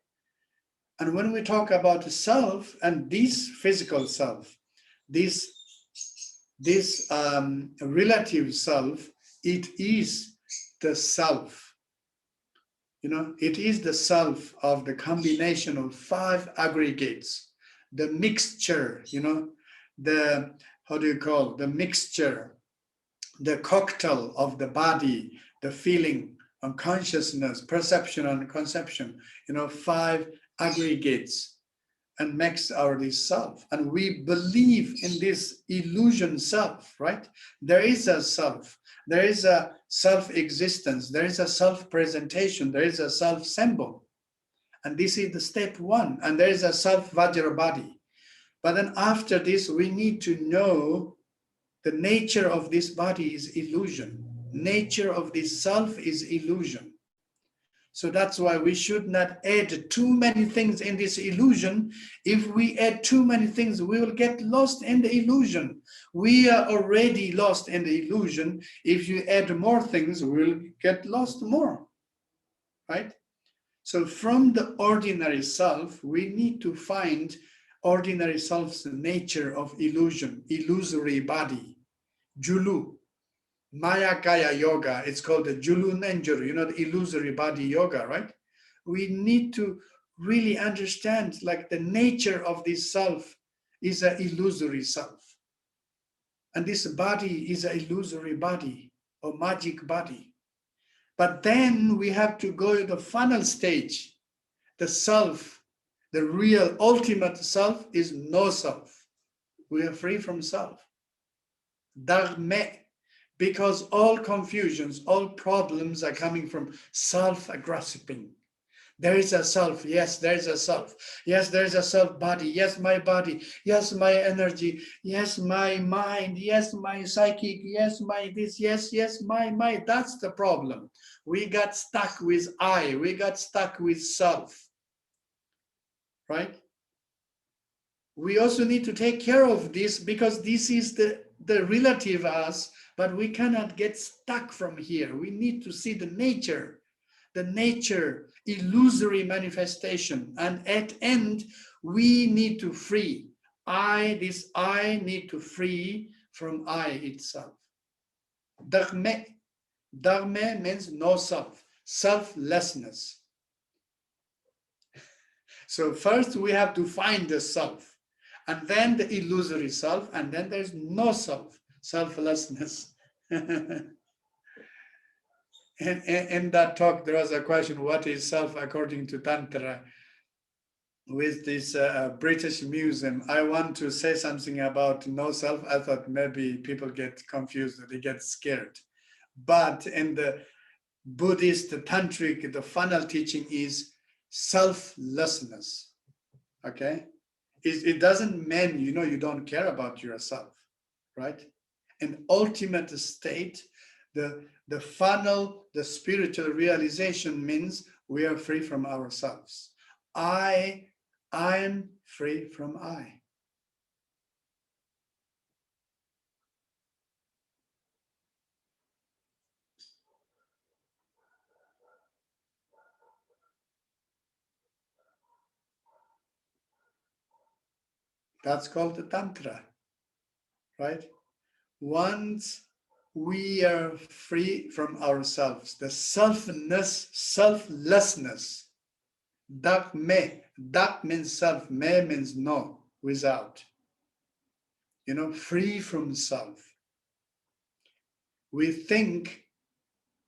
And when we talk about the self and this physical self, this relative self, it is the self. You know, it is the self of the combination of 5 aggregates, the mixture, you know, the mixture, the cocktail of the body, the feeling, on consciousness, perception and conception, you know, 5 aggregates and makes our this self. And we believe in this illusion self, right? There is a self, there is a self-existence, there is a self-presentation, there is a self-symbol. And this is the step 1, and there is a self-Vajra body. But then after this, we need to know the nature of this body is illusion. Nature of this self is illusion. So that's why we should not add too many things in this illusion. If we add too many things, we will get lost in the illusion. We are already lost in the illusion. If you add more things, we'll get lost more, right? So from the ordinary self, we need to find ordinary self's nature of illusion, illusory body, Julu. Maya Kaya Yoga, it's called the Julu Nenjuru, you know, the illusory body yoga, right? We need to really understand like the nature of this self is an illusory self. And this body is an illusory body or magic body. But then we have to go to the final stage. The self, the real ultimate self is no self. We are free from self. Dharme, because all confusions, all problems are coming from self-grasping. There is a self, yes, there is a self. Yes, there is a self body, yes, my body, yes, my energy, yes, my mind, yes, my psychic, yes, my this, yes, yes, my. That's the problem. We got stuck with I, we got stuck with self, right? We also need to take care of this because this is the relative us, but we cannot get stuck from here. We need to see the nature, illusory manifestation. And at end, we need to free. This I need to free from I itself. Dharme means no self, selflessness. So first we have to find the self, and then the illusory self, and then there's no self, selflessness. In that talk, there was a question, what is self according to Tantra? With this British Museum, I want to say something about no self. I thought maybe people get confused, they get scared. But in the Buddhist Tantric, the final teaching is selflessness, okay? It doesn't mean, you don't care about yourself, right? In ultimate state, the final, the spiritual realization means we are free from ourselves. I'm free from I. That's called the Tantra, right? Once we are free from ourselves, the selflessness, that means self, me means no, without. Free from self. We think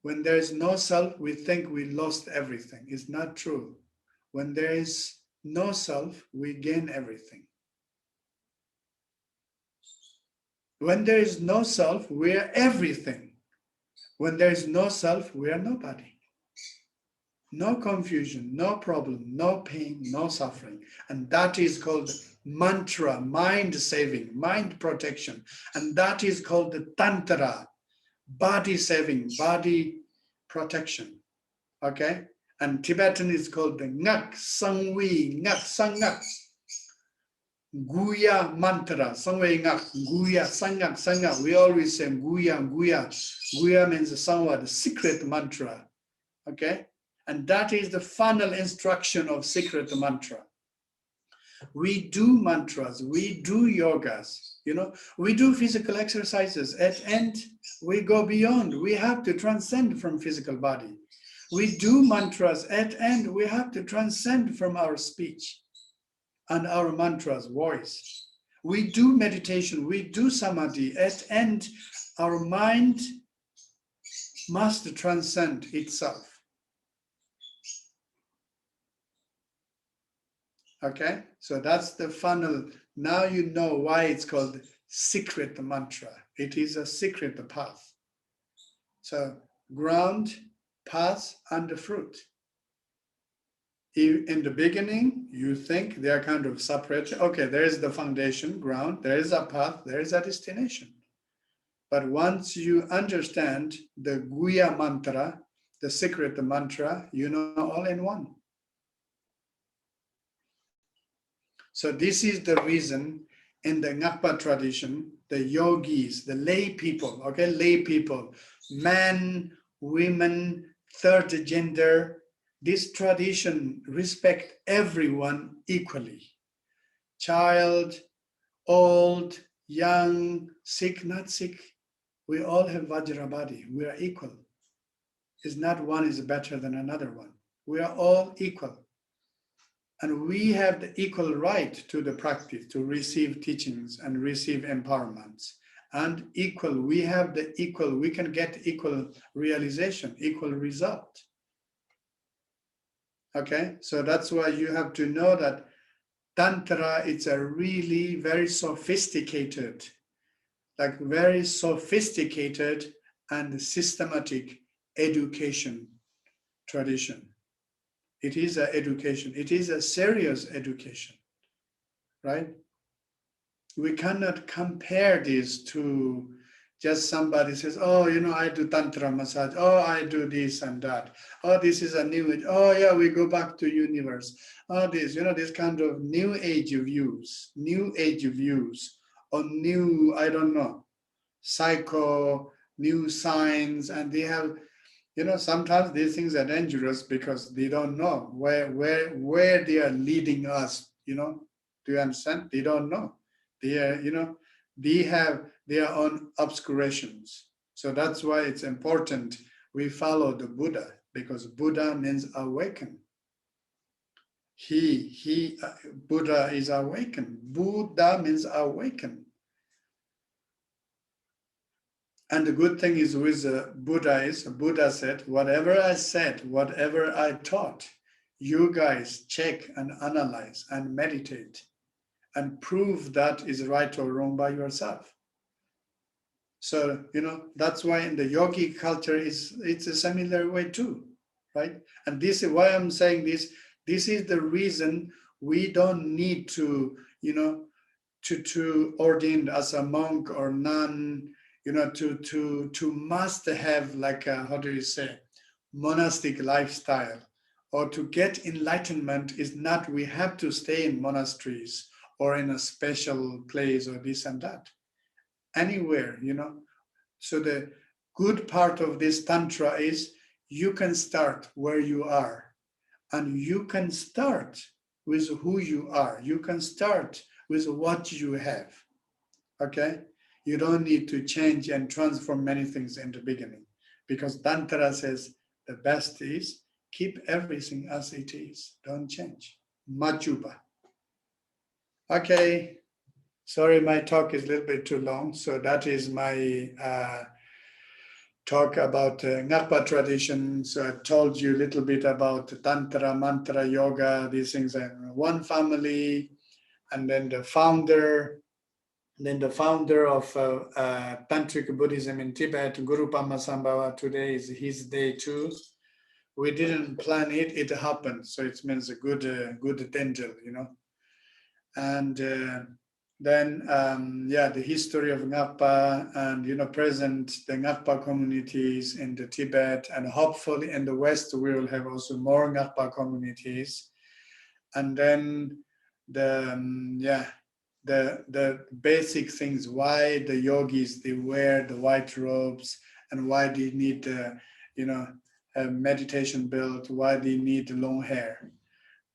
when there is no self, we think we lost everything. It's not true. When there is no self, we gain everything. When there is no self, we are everything. When there is no self, we are nobody. No confusion, no problem, no pain, no suffering. And that is called mantra, mind saving, mind protection. And that is called the Tantra, body saving, body protection. Okay? And Tibetan is called the Ngak Sangwi, Ngak Sangak. Guya mantra, Sangwe Ngak, Guya, Sangak, Sangak. We always say Guya, Guya. Guya means Sangwa, the secret mantra. Okay? And that is the final instruction of secret mantra. We do mantras, we do yogas, we do physical exercises. At end, we go beyond. We have to transcend from physical body. We do mantras. At end, we have to transcend from our speech and our mantras, voice. We do meditation, we do samadhi. At end, our mind must transcend itself. Okay, so that's the funnel. Now you know why it's called secret mantra. It is a secret path. So ground, path, and the fruit. In the beginning, you think they are kind of separate. Okay, there is the foundation, ground, there is a path, there is a destination. But once you understand the Guya mantra, the secret mantra, you know all in one. So this is the reason in the Ngakpa tradition, the yogis, the lay people, okay, lay people, men, women, third gender, this tradition respect everyone equally. Child, old, young, sick, not sick. We all have Vajra body. We are equal. It's not one is better than another one. We are all equal. And we have the equal right to the practice, to receive teachings and receive empowerments. and equal. We have the equal, we can get equal realization, equal result. Okay, so that's why you have to know that Tantra, it's a really very sophisticated, like very sophisticated and systematic education tradition. It is an education. It is a serious education, right? We cannot compare this to just somebody says, oh, you know, I do Tantra massage. Oh, I do this and that. Oh, this is a new age. Oh, yeah, we go back to universe. Oh, this, you know, this kind of new age views or new, I don't know, psycho, new science. And they have, you know, sometimes these things are dangerous because they don't know where they are leading us, you know. Do you understand? They don't know. They are, you know, they have their own obscurations. So that's why it's important we follow the Buddha, because Buddha means awaken. Buddha is awakened. Buddha means awaken. And the good thing is with Buddha said, whatever I said, whatever I taught, you guys check and analyze and meditate and prove that is right or wrong by yourself. So, you know, that's why in the yogi culture it's a similar way too, right? And this is why I'm saying this. This is the reason we don't need to, you know, to ordained as a monk or nun, you know, to must have like a, how do you say, monastic lifestyle, or to get enlightenment is not we have to stay in monasteries or in a special place or this and that. Anywhere, you know. So the good part of this Tantra is you can start where you are, and you can start with who you are. You can start with what you have, okay? You don't need to change and transform many things in the beginning, because Tantra says the best is keep everything as it is, don't change. Majuba. Okay, sorry, my talk is a little bit too long, so that is my talk about Ngakpa tradition. So I told you a little bit about Tantra, Mantra, Yoga, these things are one family, and then the founder of Tantric Buddhism in Tibet, Guru Pamasambhava, today is his day too. We didn't plan it, it happened. So it means a good angel, you know. And then, the history of Ngakpa and, you know, present the Ngakpa communities in the Tibet, and hopefully in the West, we will have also more Ngakpa communities. And then the basic things, why the yogis, they wear the white robes, and why they need, you know, a meditation belt, why they need long hair.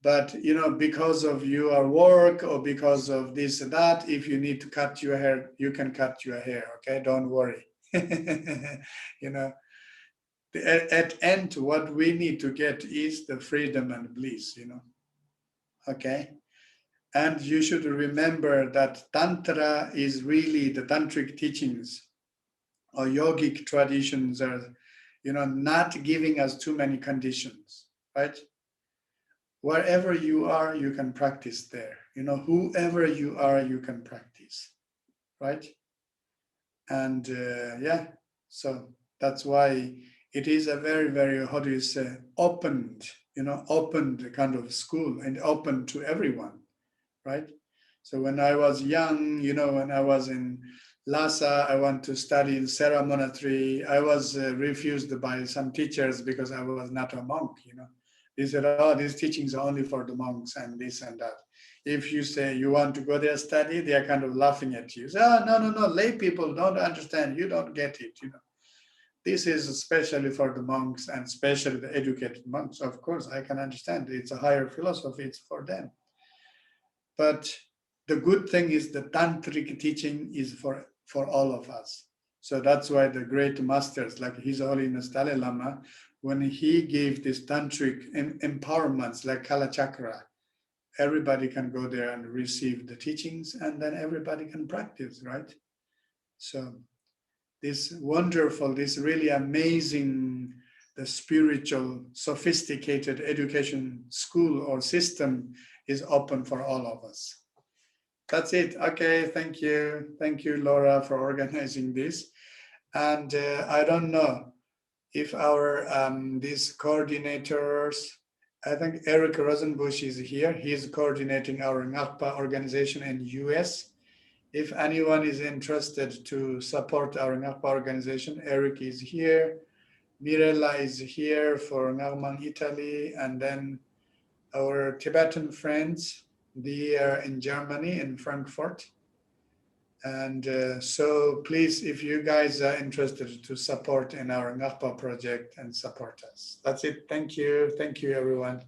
But, you know, because of your work or because of this and that, if you need to cut your hair, you can cut your hair, okay? Don't worry. You know, at end, what we need to get is the freedom and bliss, you know, okay? And you should remember that Tantra is really the Tantric teachings or yogic traditions are, you know, not giving us too many conditions, right? Wherever you are, you can practice there. You know, whoever you are, you can practice, right? And so that's why it is a very, very, how do you say, opened kind of school, and open to everyone, right? So when I was young, you know, when I was in Lhasa, I went to study in Samye Monastery. I was refused by some teachers because I was not a monk, you know. They said, oh, these teachings are only for the monks and this and that. If you say you want to go there study, they are kind of laughing at you. Say, oh, no, lay people don't understand. You don't get it, you know. This is especially for the monks and especially the educated monks. Of course, I can understand. It's a higher philosophy. It's for them. But the good thing is the tantric teaching is for all of us. So that's why the great masters like His Holiness Dalai Lama, when he gave this tantric empowerments like Kalachakra, everybody can go there and receive the teachings, and then everybody can practice, right? So this wonderful, this really amazing, the spiritual, sophisticated education school or system is open for all of us. That's it. Okay, thank you. Thank you, Laura, for organizing this. And I don't know if our, these coordinators, I think Eric Rosenbusch is here. He's coordinating our Ngakpa organization in US. If anyone is interested to support our Ngakpa organization, Eric is here. Mirella is here for Ngakmang Italy, and then our Tibetan friends, they are in Germany, in Frankfurt. And so please, if you guys are interested to support in our Ngakpa project and support us. That's it. Thank you. Thank you, everyone.